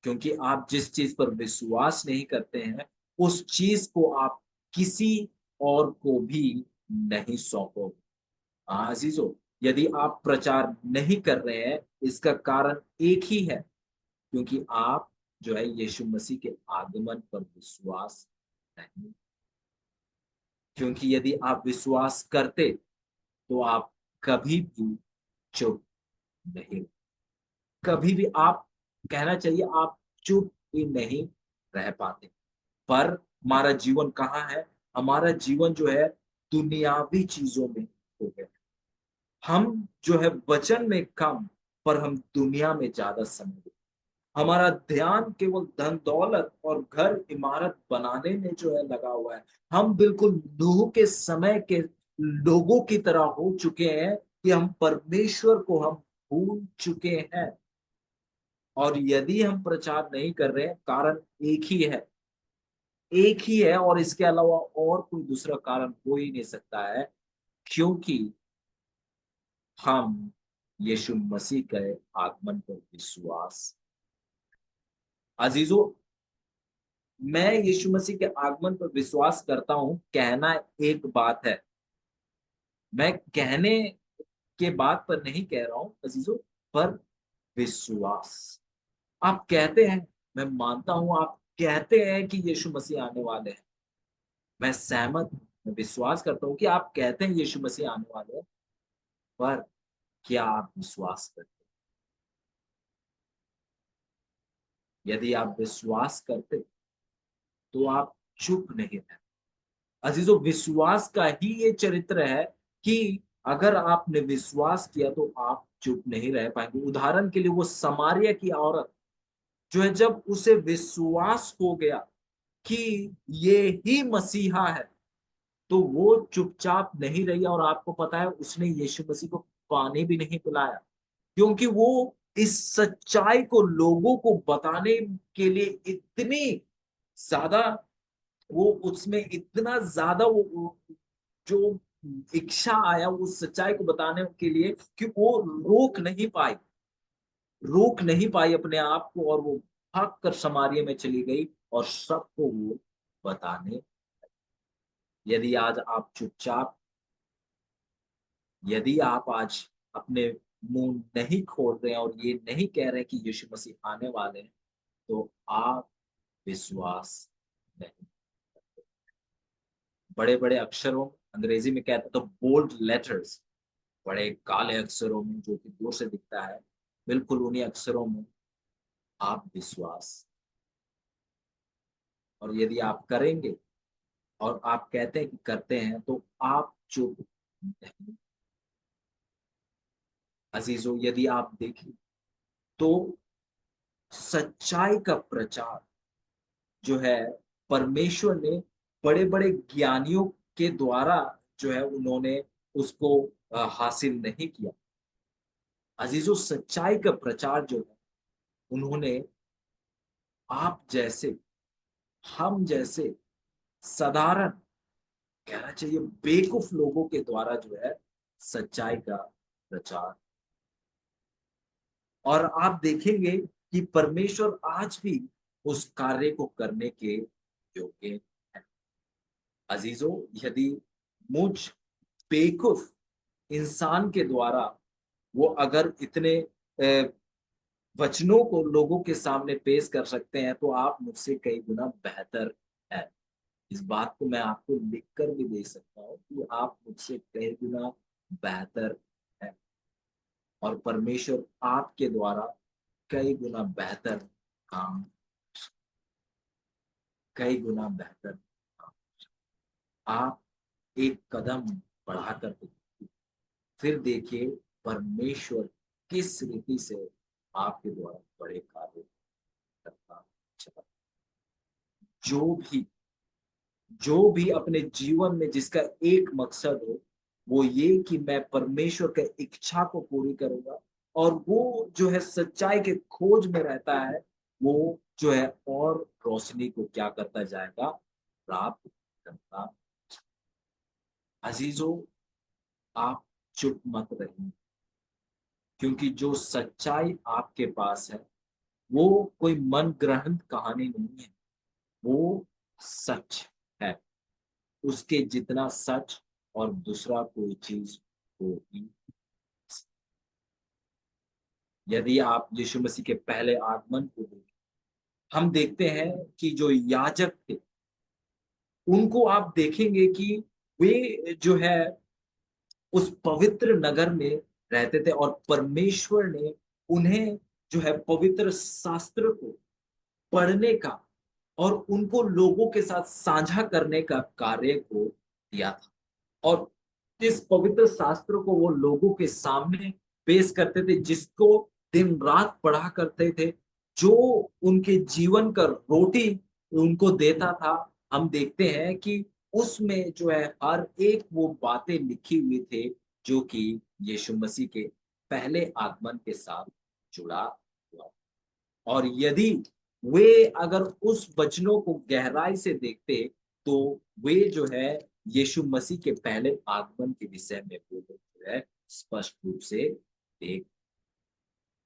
[SPEAKER 1] क्योंकि आप जिस चीज़ पर विश्वास नहीं करते हैं, उस चीज़ को आप किसी और को भी नहीं सौंपोगे। अज़ीज़ों, यदि आप प्रचार नहीं कर रहे हैं, इसका कारण एक ही है, क्योंकि आप जो है यीशु मसीह के आगमन पर विश्वास नहीं। क्योंकि यदि आप विश्वास करते, तो आप कभी भी चुप नहीं, कभी भी आप कहना चाहिए आप चुप ही नहीं रह पाते। पर हमारा जीवन कहाँ है? हमारा जीवन जो है दुनियावी चीज़ों में हो गया। हम जो है वचन में कम, पर हम दुनिया में ज़्यादा समय देते। हमारा ध्यान केवल धन-दौलत और घर इमारत बनाने में जो है लगा हुआ है। हम बिल्कुल नूह के समय के लोगों की तरह हो चुके हैं कि हम परमेश्वर को हम भूल चुके हैं। और यदि हम प्रचार नहीं कर रहे हैं, कारण एक ही है और इसके अलावा और कोई दूसरा कारण हो ही नहीं सकता है, क्योंकि हम यीशु मसीह के आगमन पर विश्वास। अज़ीज़ों, मैं यीशु मसीह के आगमन पर विश्वास करता हूँ, कहना एक बात है। मैं कहने के बात पर नहीं कह रहा हूँ अज़ीज़ों, पर विश्वास। आप कहते हैं, मैं मानता हूँ आप कहते हैं कि यीशु मसीह आने वाले हैं। मैं सहमत हूँ, मैं विश्वास करता हूँ कि आप कहते हैं यीशु मसीह आने वाले हैं, पर क्या आप विश्वास करते हैं? यदि आप विश्वास करते, तो आप चुप नहीं रहते। अजीजों, विश्वास का ही ये चरित्र है कि अगर आपने विश्वास किया तो आप चुप नहीं रह पाएंगे। उदाहरण के लिए वो समारिया की औरत जो है, जब उसे विश्वास हो गया कि ये ही मसीहा है, तो वो चुपचाप नहीं रही और आपको पता है उसने यीशु मसीह को पानी भी नहीं पिलाया, क्योंकि वो इस सच्चाई को लोगों को बताने के लिए इतनी ज्यादा, वो उसमें इतना ज़्यादा वो जो इच्छा आया उस सच्चाई को बताने के लिए कि वो रोक नहीं पाई अपने आप को, और वो भाग कर समारिया में चली गई और सबको वो बताने। यदि आज आप चुपचाप, यदि आप आज अपने मुँह नहीं खोल रहे हैं और ये नहीं कह रहे हैं कि यीशु मसीह आने वाले हैं, तो आप विश्वास नहीं। बड़े-बड़े अक्षरों, अंग्रेजी में कहते हैं तो बोल्ड लेटर्स, बड़े काले अक्षरों में जो कि दूर से दिखता है, बिल्कुल उन्हीं अक्षरों में आप विश्वास। और यदि आप करेंगे और आप कहते हैं कि करते हैं, तो आप चुप नहीं। अज़ीज़ों, यदि आप देखें तो सच्चाई का प्रचार जो है परमेश्वर ने बड़े-बड़े ज्ञानियों के द्वारा जो है उन्होंने उसको हासिल नहीं किया। अज़ीज़ों, सच्चाई का प्रचार जो है उन्होंने आप जैसे, हम जैसे साधारण, कहना चाहिए बेवकूफ लोगों के द्वारा जो है सच्चाई का प्रचार। और आप देखेंगे कि परमेश्वर आज भी उस कार्य को करने के योग्य है। अजीजों, यदि मुझ बेवकूफ इंसान के द्वारा वो अगर इतने वचनों को लोगों के सामने पेश कर सकते हैं, तो आप मुझसे कई गुना बेहतर हैं। इस बात को मैं आपको लिख कर भी दे सकता हूँ कि आप मुझसे कई गुना बेहतर हैं और परमेश्वर आपके द्वारा कई गुना बेहतर काम, कई गुना बेहतर काम। आप एक कदम बढ़ाकर देखिए, फिर देखिए परमेश्वर किस रीति से आपके द्वारा बड़े कार्य करता चला। जो भी जो भी अपने जीवन में जिसका एक मकसद हो, वो ये कि मैं परमेश्वर के इच्छा को पूरी करूँगा और वो जो है सच्चाई के खोज में रहता है, वो जो है और रोशनी को क्या करता जाएगा? प्राप्त करता। अज़ीज़ों, आप चुप मत रहिए, क्योंकि जो सच्चाई आपके पास है, वो कोई मन ग्रंथ कहानी नहीं है, वो सच है। उसके जितना सच और दूसरा कोई चीज़ हो ही। यदि आप यीशु मसीह के पहले आगमन को देखें, हम देखते हैं कि जो याजक थे, उनको आप देखेंगे कि वे जो है उस पवित्र नगर में रहते थे और परमेश्वर ने उन्हें जो है पवित्र शास्त्र को पढ़ने का और उनको लोगों के साथ साझा करने का कार्य को दिया था। और इस पवित्र शास्त्र को वो लोगों के सामने पेश करते थे, जिसको दिन रात पढ़ा करते थे, जो उनके जीवन का रोटी उनको देता था। हम देखते हैं कि उसमें जो है हर एक वो बातें लिखी हुई थे जो कि यीशु मसीह के पहले आगमन के साथ जुड़ा हुआ। और यदि वे अगर उस वचनों को गहराई से देखते, तो वे जो है यीशु मसीह के पहले आगमन के विषय में वो लोग जो है स्पष्ट रूप से देख।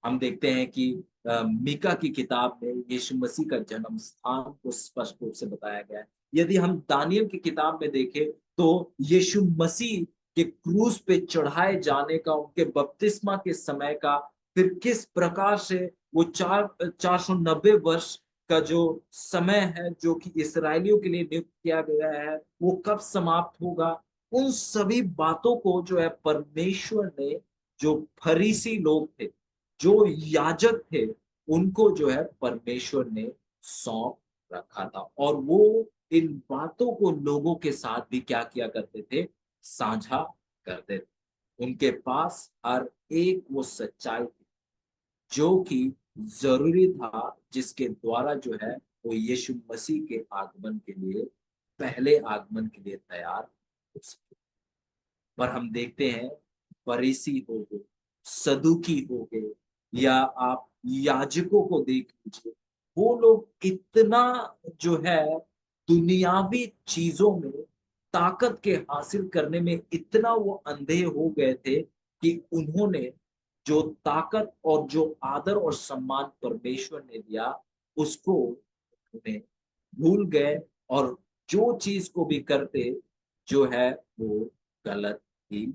[SPEAKER 1] हम देखते हैं कि मीका की किताब में यीशु मसीह का जन्म स्थान को स्पष्ट रूप से बताया गया है। यदि हम दानियल की किताब में देखें, तो यीशु मसीह के क्रूस पे चढ़ाए जाने का, उनके बपतिस्मा के समय का, फिर किस प्रकार से वो 490 वर्ष का जो समय है, जो कि इसराइलियों के लिए नियुक्त किया गया है, वो कब समाप्त होगा? उन सभी बातों को जो है परमेश्वर ने, जो फरीसी लोग थे, जो याजक थे, उनको जो है परमेश्वर ने सौंप रखा था और वो इन बातों को लोगों के साथ भी क्या किया करते थे? साझा करते थे। उनके पास हर एक वो सच्चाई थी, जो कि ज़रूरी था, जिसके द्वारा जो है वो यीशु मसीह के आगमन के लिए, पहले आगमन के लिए तैयार हो सके। पर हम देखते हैं फरीसी हो गए, सदूकी हो गए या आप याजकों को देख लीजिए, वो लोग इतना जो है दुनियावी चीज़ों में ताकत के हासिल करने में इतना वो अंधे हो गए थे कि उन्होंने जो ताकत और जो आदर और सम्मान परमेश्वर ने दिया, उसको उन्हें भूल गए और जो चीज़ को भी करते, जो है वो गलत ही।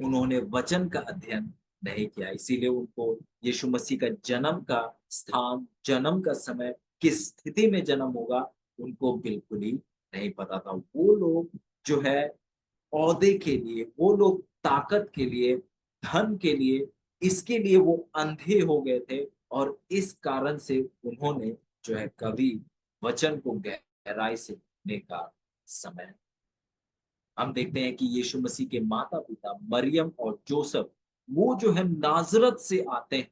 [SPEAKER 1] उन्होंने वचन का अध्ययन नहीं किया, इसीलिए उनको यीशु मसीह का जन्म का स्थान, जन्म का समय, किस स्थिति में जन्म होगा, उनको बिल्कुल ही नहीं पता था। वो लोग जो है ओहदे के लिए, वो लोग ताकत के लिए, धन के लिए, इसके लिए वो अंधे हो गए थे और इस कारण से उन्होंने जो है कभी वचन को गहराई से सुनने का समय। हम देखते हैं कि यीशु मसीह के माता-पिता मरियम और जोसेफ, वो जो है नाज़रत से आते हैं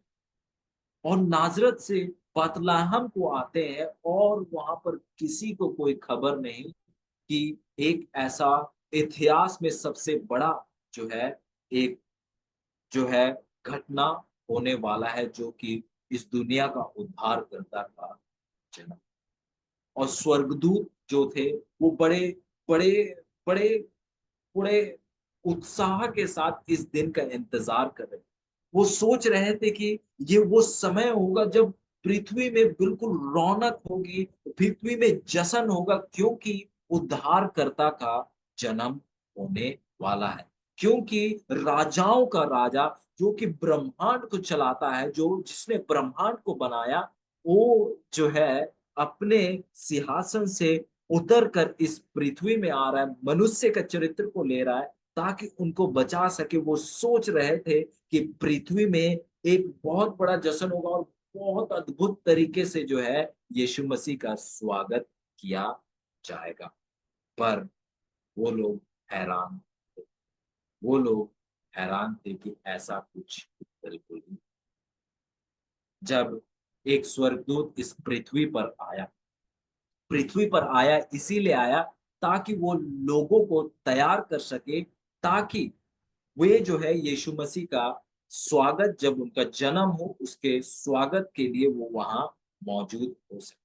[SPEAKER 1] और नाज़रत से बतलहम को आते हैं और वहाँ पर किसी को कोई खबर नहीं कि एक ऐसा इतिहास में सबसे बड़ा जो है, एक जो है घटना होने वाला है, जो कि इस दुनिया का उद्धारकर्ता का जन्म। और स्वर्गदूत जो थे, वो बड़े बड़े बड़े बड़े उत्साह के साथ इस दिन का इंतजार कर रहे थे। वो सोच रहे थे कि ये वो समय होगा जब पृथ्वी में बिल्कुल रौनक होगी, पृथ्वी में जश्न होगा, क्योंकि उद्धारकर्ता का जन्म होने वाला है। क्योंकि राजाओं का राजा जो कि ब्रह्मांड को चलाता है, जो जिसने ब्रह्मांड को बनाया, वो जो है अपने सिंहासन से उतर कर इस पृथ्वी में आ रहा है, मनुष्य का चरित्र को ले रहा है ताकि उनको बचा सके। वो सोच रहे थे कि पृथ्वी में एक बहुत बड़ा जश्न होगा और बहुत अद्भुत तरीके से जो है यीशु मसीह का स्वागत किया जाएगा। पर वो लोग हैरान वो लोग हैरान थे कि ऐसा कुछ बिल्कुल ही। जब एक स्वर्गदूत इस पृथ्वी पर आया इसीलिए आया ताकि वो लोगों को तैयार कर सके, ताकि वे जो है यीशु मसीह का स्वागत जब उनका जन्म हो, उसके स्वागत के लिए वो वहां मौजूद हो सके।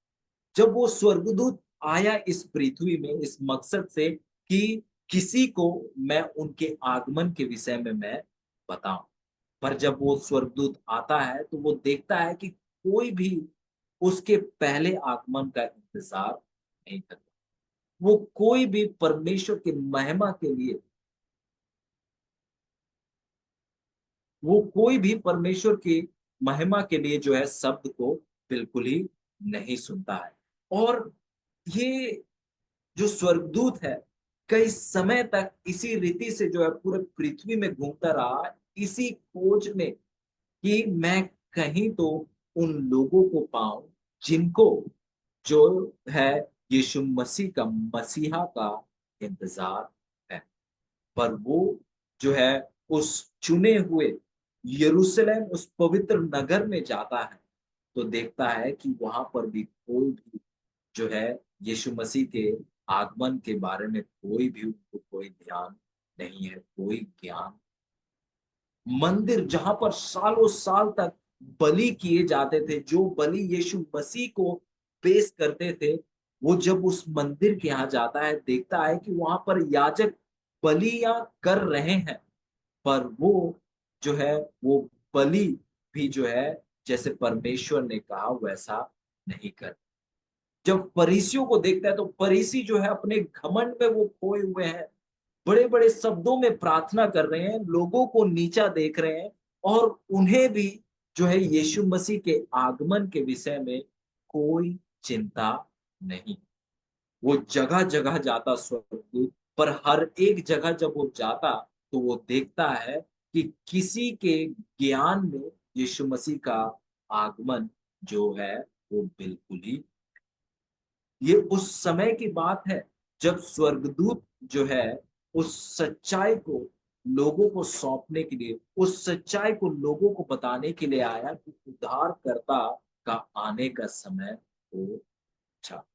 [SPEAKER 1] जब वो स्वर्गदूत आया इस पृथ्वी में इस मकसद से कि किसी को मैं उनके आगमन के विषय में मैं बताऊं। पर जब वो स्वर्गदूत आता है तो वो देखता है कि कोई भी उसके पहले आगमन का इंतजार नहीं करता। वो कोई भी परमेश्वर की महिमा के लिए वो कोई भी परमेश्वर की महिमा के लिए जो है शब्द को बिल्कुल ही नहीं सुनता है। और ये जो स्वर्गदूत है कई समय तक इसी रीति से जो है पूरे पृथ्वी में घूमता रहा, इसी खोज में कि मैं कहीं तो उन लोगों को पाऊं जिनको जो है यीशु मसीह का मसीहा का इंतजार है। पर वो जो है उस चुने हुए यरूशलेम उस पवित्र नगर में जाता है तो देखता है कि वहां पर भी कोई भी जो है यीशु मसीह के आगमन के बारे में कोई भी उनको कोई ध्यान नहीं है, कोई ज्ञान। मंदिर जहां पर सालों साल तक बलि किए जाते थे, जो बलि यीशु मसीह को पेश करते थे, वो जब उस मंदिर के यहाँ जाता है देखता है कि वहां पर याजक बलियां कर रहे हैं, पर वो जो है वो बलि भी जो है जैसे परमेश्वर ने कहा वैसा नहीं कर। जब फरीसियों को देखता है तो फरीसी जो है अपने घमंड में वो खोए हुए हैं, बड़े-बड़े शब्दों में प्रार्थना कर रहे हैं, लोगों को नीचा देख रहे हैं और उन्हें भी जो है यीशु मसीह के आगमन के विषय में कोई चिंता नहीं। वो जगह-जगह जाता स्वर्गदूत, पर हर एक जगह जब वो जाता तो वो देखता है कि किसी के ज्ञान में यीशु मसीह का आगमन जो है वो बिल्कुल ही। ये उस समय की बात है जब स्वर्गदूत जो है उस सच्चाई को लोगों को सौंपने के लिए, उस सच्चाई को लोगों को बताने के लिए आया कि उद्धारकर्ता का आने का समय हो था।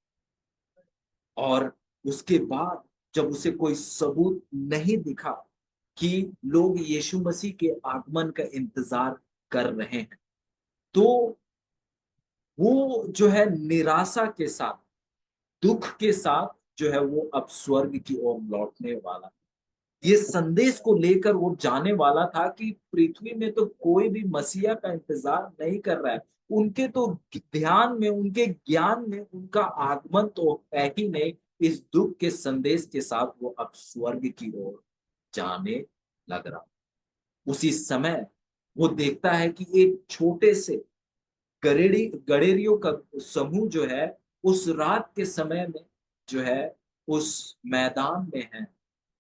[SPEAKER 1] और उसके बाद जब उसे कोई सबूत नहीं दिखा कि लोग यीशु मसीह के आगमन का इंतजार कर रहे हैं, तो वो जो है निराशा के साथ, दुःख के साथ जो है वो अब स्वर्ग की ओर लौटने वाला। ये संदेश को लेकर वो जाने वाला था कि पृथ्वी में तो कोई भी मसीहा का इंतजार नहीं कर रहा है। उनके तो ध्यान में, उनके ज्ञान में उनका आगमन तो है ही नहीं। इस दुःख के संदेश के साथ वो अब स्वर्ग की ओर जाने लग रहा। उसी समय वो देखता है कि एक छोटे से गडेरियों का समूह जो है उस रात के समय में जो है उस मैदान में है।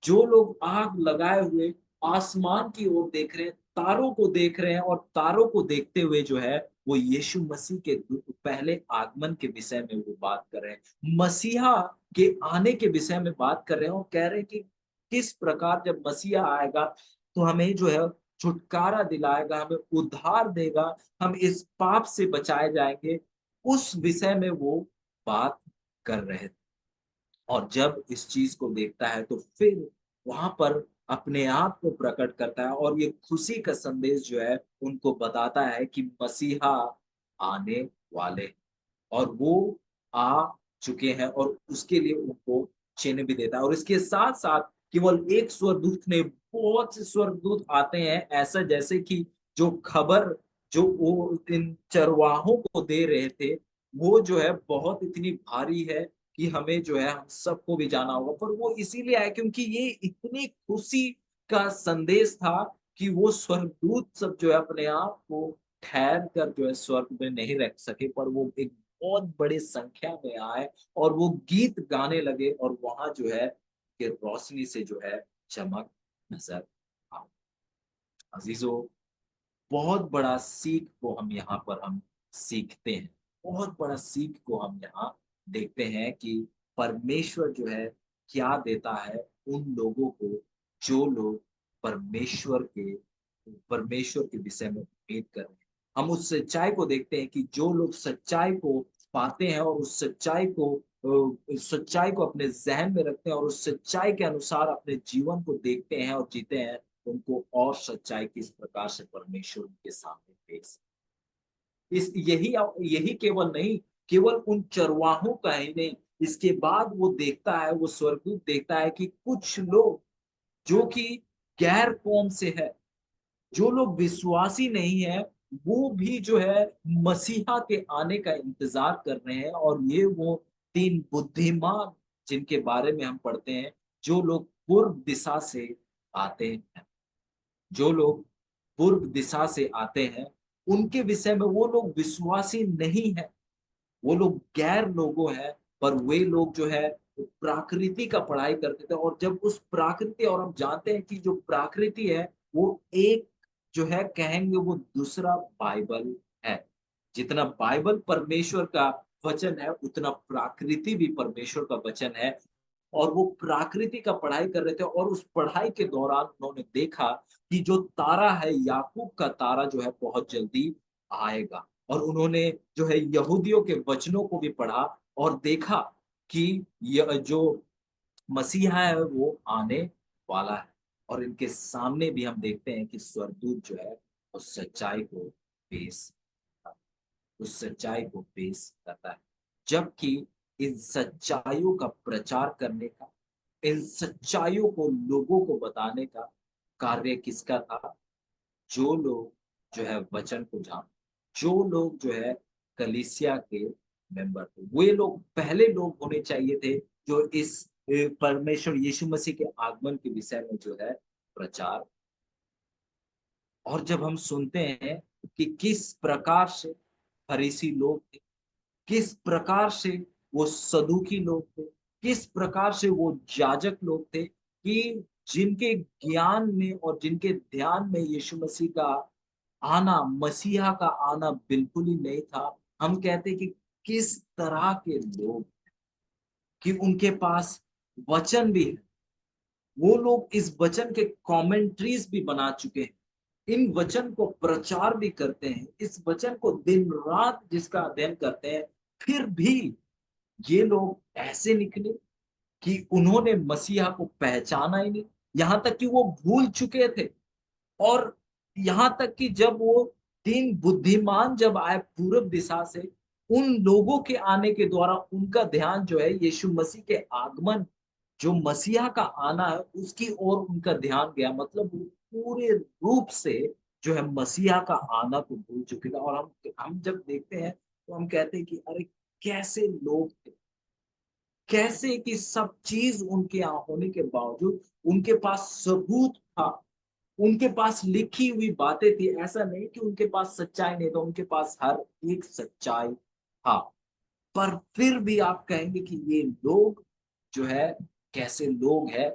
[SPEAKER 1] जो लोग आग लगाए हुए आसमान की ओर देख रहे हैं, तारों को देख रहे हैं और तारों को देखते हुए जो है वो यीशु मसीह के पहले आगमन के विषय में वो बात कर रहे हैं। मसीहा के आने के विषय में बात कर रहे हैं और कह रहे हैं कि किस प्रकार जब मसीहा आएगा तो हमें जो है छुटकारा दिलाएगा, हमें उद्धार देगा, हम इस पाप से बचाए जाएंगे। उस विषय में वो बात कर रहे थे। और जब इस चीज को देखता है तो फिर वहां पर अपने आप को प्रकट करता है और ये खुशी का संदेश जो है उनको बताता है कि मसीहा आने वाले हैं और वो आ चुके हैं और उसके लिए उनको चिन्ह भी देता है। और इसके साथ साथ केवल एक स्वर्गदूत ने, बहुत से स्वर्गदूत आते हैं ऐसा जैसे कि जो खबर जो वो इन चरवाहों को दे रहे थे वो जो है बहुत इतनी भारी है कि हमें जो है हम सबको भी जाना होगा। पर वो इसीलिए आए क्योंकि ये इतनी खुशी का संदेश था कि वो स्वर्गदूत सब जो है अपने आप को ठहर कर जो है स्वर्ग में नहीं रख सके, पर वो एक बहुत बड़ी संख्या में आए और वो गीत गाने लगे और वहां जो है कि रोशनी से जो है चमक नजर आ। अजीजों, बहुत बड़ा सीख को हम यहाँ पर हम सीखते हैं। बहुत बड़ा सीख को हम यहाँ देखते हैं कि परमेश्वर जो है क्या देता है उन लोगों को जो लोग परमेश्वर के विषय में उम्मीद कर रहे हैं। हम उस सच्चाई को देखते हैं कि जो लोग सच्चाई को पाते हैं और उस सच्चाई को अपने ज़हन में रखते हैं और उस सच्चाई के अनुसार अपने जीवन को देखते हैं और जीते हैं, उनको और सच्चाई किस प्रकार से परमेश्वर उनके सामने पेश। इस यही केवल नहीं, केवल उन चरवाहों का ही नहीं, इसके बाद वो देखता है, वो स्वर्गदूत देखता है कि कुछ लोग जो कि गैर कौम से है, जो लोग विश्वासी नहीं है, वो भी जो है मसीहा के आने का इंतज़ार कर रहे हैं और ये वो 3 बुद्धिमान जिनके बारे में हम पढ़ते हैं, जो लोग पूर्व दिशा से आते हैं। जो लोग पूर्व दिशा से आते हैं, उनके विषय में वो लोग विश्वासी नहीं है, वो लोग गैर लोगों हैं, पर वे लोग जो है प्रकृति का पढ़ाई करते थे और जब उस प्रकृति और हम जानते हैं कि जो प्रकृति है, वो एक जो है कहेंगे वो दूसरा बाइबल है। जितना बाइबल परमेश्वर का वचन है, उतना प्रकृति भी परमेश्वर का वचन है और वो प्रकृति का पढ़ाई कर रहे थे और उस पढ़ाई के दौरान उन्होंने देखा कि जो तारा है, याकूब का तारा जो है बहुत जल्दी आएगा और उन्होंने जो है यहूदियों के वचनों को भी पढ़ा और देखा कि यह जो मसीहा है वो आने वाला है और इनके सामने भी हम देखते हैं कि स्वर्गदूत जो है उस सच्चाई को पेश उस सच्चाई को पेश करता है। जबकि इन सच्चाइयों का प्रचार करने का, इन सच्चाइयों को लोगों को बताने का कार्य किसका था? जो लोग जो है वचन को जो लोग जो है कलीसिया के मेंबर थे, वे लोग पहले लोग होने चाहिए थे जो इस परमेश्वर यीशु मसीह के आगमन के विषय में जो है प्रचार। और जब हम सुनते हैं कि किस प्रकार से फरीसी लोग थे, किस प्रकार से वो सदूकी लोग थे, किस प्रकार से वो याजक लोग थे कि जिनके ज्ञान में और जिनके ध्यान में यीशु मसीह का आना, मसीहा का आना बिल्कुल ही नहीं था। हम कहते हैं कि किस तरह के लोग कि उनके पास वचन भी है। वो लोग इस वचन के कमेंट्रीज भी बना चुके हैं। इन वचन को प्रचार भी करते हैं। इस वचन को दिन-रात जिसका अध्ययन करते हैं, फिर भी ये लोग ऐसे निकले कि उन्होंने मसीहा को पहचाना ही नहीं। यहाँ तक कि वो भूल चुके थे और यहाँ तक कि जब वो 3 बुद्धिमान जब आए पूरब दिशा से, उन लोगों के आने के द्वारा उनका ध्यान जो है यीशु मसीह के आगमन, जो मसीहा का आना है, उसकी ओर उनका ध्यान गया। मतलब वो पूरे रूप से जो है मसीहा का आना को भूल चुके थे और हम जब देखते हैं, तो हम कहते हैं कि अरे! कैसे लोग थे। कैसे कि सब चीज़ उनके यहाँ होने के बावजूद उनके पास सबूत था। उनके पास लिखी हुई बातें थी, ऐसा नहीं कि उनके पास सच्चाई नहीं था, उनके पास हर एक सच्चाई था। पर फिर भी आप कहेंगे कि ये लोग जो है कैसे लोग हैं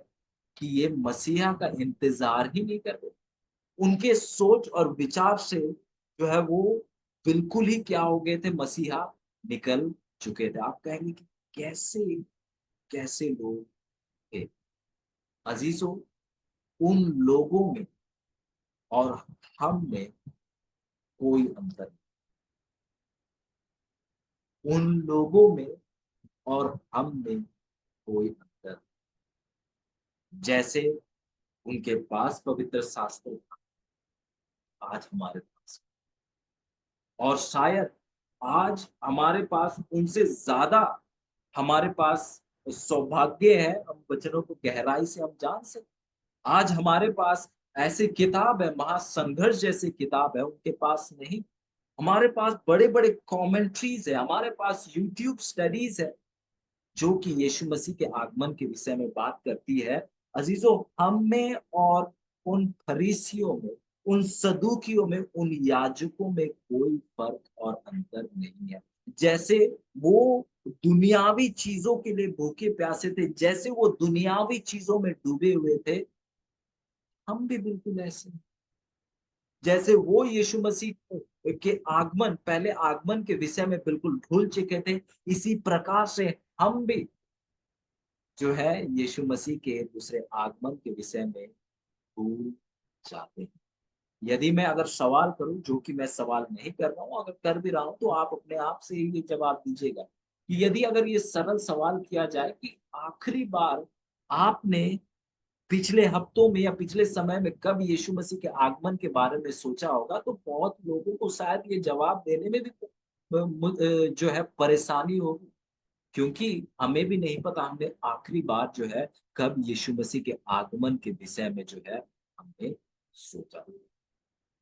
[SPEAKER 1] कि ये मसीहा का इंतज़ार ही नहीं कर रहे। उनके सोच और विचार से जो है वो बिल्कुल ही क्या हो गए थे, मसीहा निकल चुके थे। आप कहेंगे कि कैसे कैसे लोग थे? अज़ीज़ों, उन लोगों में और हम में कोई अंतर नहीं। उन लोगों में और हम में कोई अंतर नहीं। जैसे उनके पास पवित्र शास्त्र था, आज हमारे पास और शायद आज हमारे पास उनसे ज़्यादा हमारे पास सौभाग्य है, हम वचनों को गहराई से हम जान सकते। आज हमारे पास ऐसी किताब है, महासंघर्ष जैसी किताब है, उनके पास नहीं। हमारे पास बड़े-बड़े कमेंट्रीज़ है, हमारे पास यूट्यूब स्टडीज़ है, जो कि यीशु मसीह के आगमन के विषय में बात करती है। अज़ीज़ों, हम में और उन फरीसियों में, उन सदूकियों में, उन याजकों में कोई फर्क और अंतर नहीं है। जैसे वो दुनियावी चीज़ों के लिए भूखे प्यासे थे, जैसे वो दुनियावी चीज़ों में डूबे हुए थे, हम भी बिल्कुल ऐसे हैं। जैसे वो यीशु मसीह के आगमन, पहले आगमन के विषय में बिल्कुल भूल चुके थे, इसी प्रकार से हम भी जो है यीशु मसीह के दूसरे आगमन के विषय में भूल जाते हैं। यदि मैं अगर सवाल करूं, जो कि मैं सवाल नहीं कर रहा हूं, अगर कर भी रहा हूं तो आप अपने आप से ही ये जवाब दीजिएगा कि यदि अगर ये सरल सवाल किया जाए कि आखिरी बार आपने पिछले हफ्तों में या पिछले समय में कब यीशु मसीह के आगमन के बारे में सोचा होगा, तो बहुत लोगों को शायद ये जवाब देने में भी जो है परेशानी होगी, क्योंकि हमें भी नहीं पता हमने आखिरी बार जो है कब यीशु मसीह के आगमन के विषय में जो है हमने सोचा।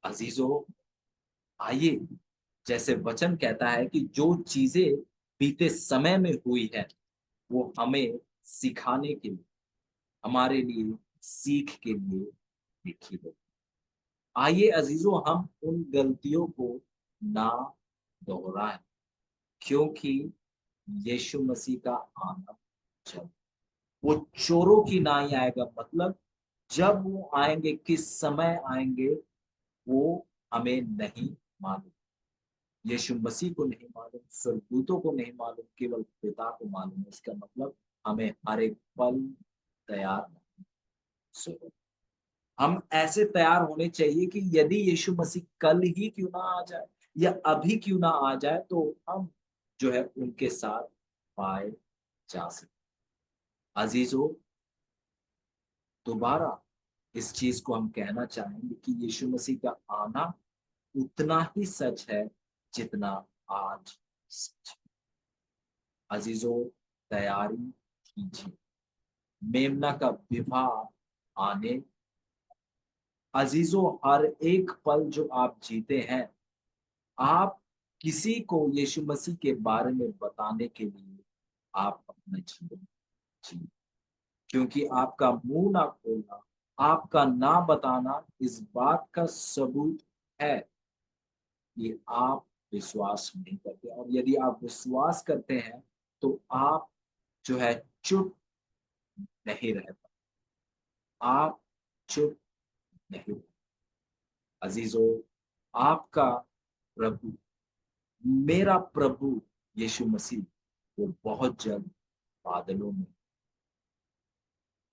[SPEAKER 1] अजीजों, आइए, जैसे वचन कहता है कि जो चीजें बीते समय में हुई है वो हमें सिखाने के लिए, हमारे लिए सीख के लिए लिखी गई। आइए अजीजों, हम उन गलतियों को ना दोहराएं, क्योंकि यीशु मसीह का आना जल्द, वो चोरों की नाई आएगा, मतलब जब वो आएंगे, किस समय आएंगे, वो हमें नहीं मालूम। यीशु मसीह को नहीं मालूम, स्वर्गदूतों को नहीं मालूम, केवल पिता को मालूम है। इसका मतलब हमें हर एक पल तैयार रहना चाहिए। हम ऐसे तैयार होने चाहिए कि यदि यीशु मसीह कल ही क्यों ना आ जाए या अभी क्यों ना आ जाए, तो हम जो है उनके साथ पाए जा सके। अजीजों, दोबारा इस चीज को हम कहना चाहेंगे कि यीशु मसीह का आना उतना ही सच है जितना आज सच है। अजीजों, तैयारी कीजिए, मेमना का विवाह आने। अजीजों, हर एक पल जो आप जीते हैं, आप किसी को यीशु मसीह के बारे में बताने के लिए आप अपना जीवन जिए, क्योंकि आपका मुंह ना खोलना, आपका ना बताना इस बात का सबूत है कि आप विश्वास नहीं करते। और यदि आप विश्वास करते हैं तो आप जो है चुप नहीं रह पाते, आप चुप नहीं। अजीजों, आपका प्रभु, मेरा प्रभु यीशु मसीह, वो बहुत जल्द बादलों में,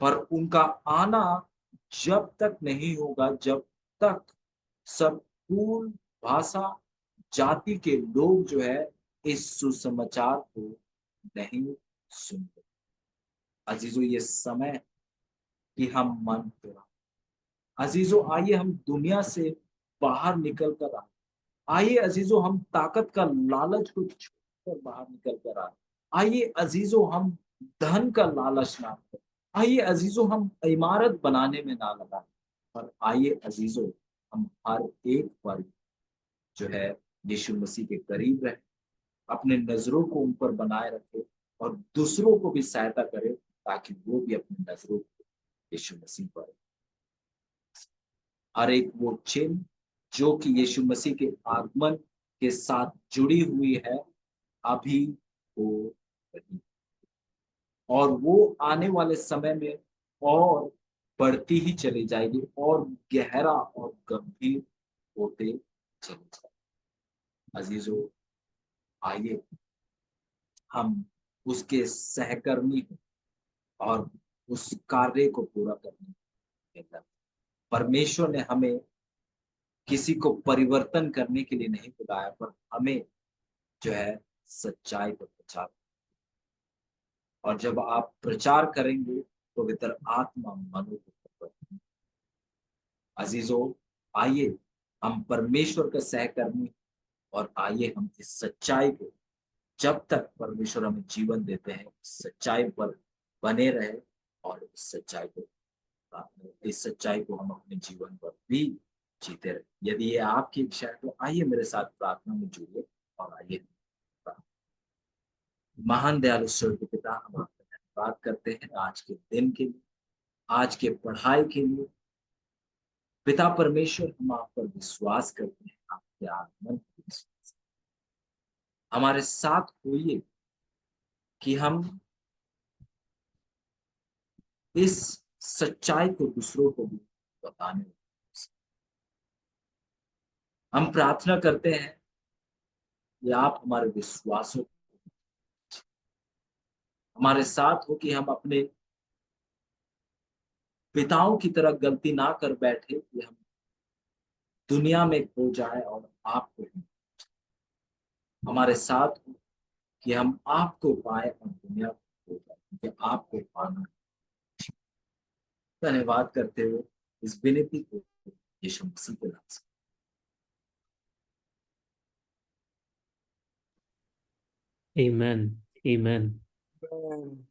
[SPEAKER 1] पर उनका आना जब तक नहीं होगा, जब तक सब कुल, भाषा, जाति के लोग जो है इस सुसमाचार को नहीं सुनते। अजीजों, ये समय कि हम मन फिराएं। अजीजों, आइए हम दुनिया से बाहर निकल कर आए। आइए अजीजों, हम ताकत का लालच को छोड़कर बाहर निकल कर आए। आइए अजीजों, हम धन का लालच ना करें। आइए अजीजों, हम इमारत बनाने में ना लगाएं, और आइए अजीजों, हम हर एक पल जो है यीशु मसीह के करीब रहे, अपने नजरों को उन पर बनाए रखे और दूसरों को भी सहायता करे, ताकि वो भी अपनी नजरों को यीशु मसीह पर, हर एक वो चिन्ह जो कि यीशु मसीह के आगमन के साथ जुड़ी हुई है, अभी हो रही, और वो आने वाले समय में और बढ़ती ही चली जाएगी और गहरा और गंभीर होते चले जाएगी। अजीजों, आइए हम उसके सहकर्मी हों और उस कार्य को पूरा करने में लगे। परमेश्वर ने हमें किसी को परिवर्तन करने के लिए नहीं बुलाया, पर हमें जो है सच्चाई का प्रचार, और जब आप प्रचार करेंगे तो पवित्र आत्मा मनों को परिवर्तन। अजीजों, आइए हम परमेश्वर का सहकर्मी, और आइए हम इस सच्चाई को, जब तक परमेश्वर हमें जीवन देते हैं, इस सच्चाई पर बने रहे, और इस सच्चाई को हम अपने जीवन पर भी जीते रहे। यदि ये आपकी इच्छा है तो आइए मेरे साथ प्रार्थना में जुड़िए, और आइए प्रार्थना। महान दयालु स्वर्गीय पिता, हम आपका धन्यवाद करते हैं आज के दिन के लिए, आज के पढ़ाई के लिए, पिता परमेश्वर, हम आप पर विश्वास करते हैं, आपके आगमन पर विश्वास। हमारे साथ होइए कि हम इस सच्चाई को दूसरों को भी बताने में। हम प्रार्थना करते हैं कि आप हमारे विश्वासों को हमारे साथ हो, कि हम अपने पिताओं की तरह गलती ना कर बैठे कि हम दुनिया में खो जाए और आपको हमारे साथ हो, कि हम आपको पाए और दुनिया को खो जाए, क्योंकि आपको पाना। धन्यवाद करते हुए इस विनती को यीशु मसीह के नाम से।
[SPEAKER 2] Amen. Amen.
[SPEAKER 3] Amen.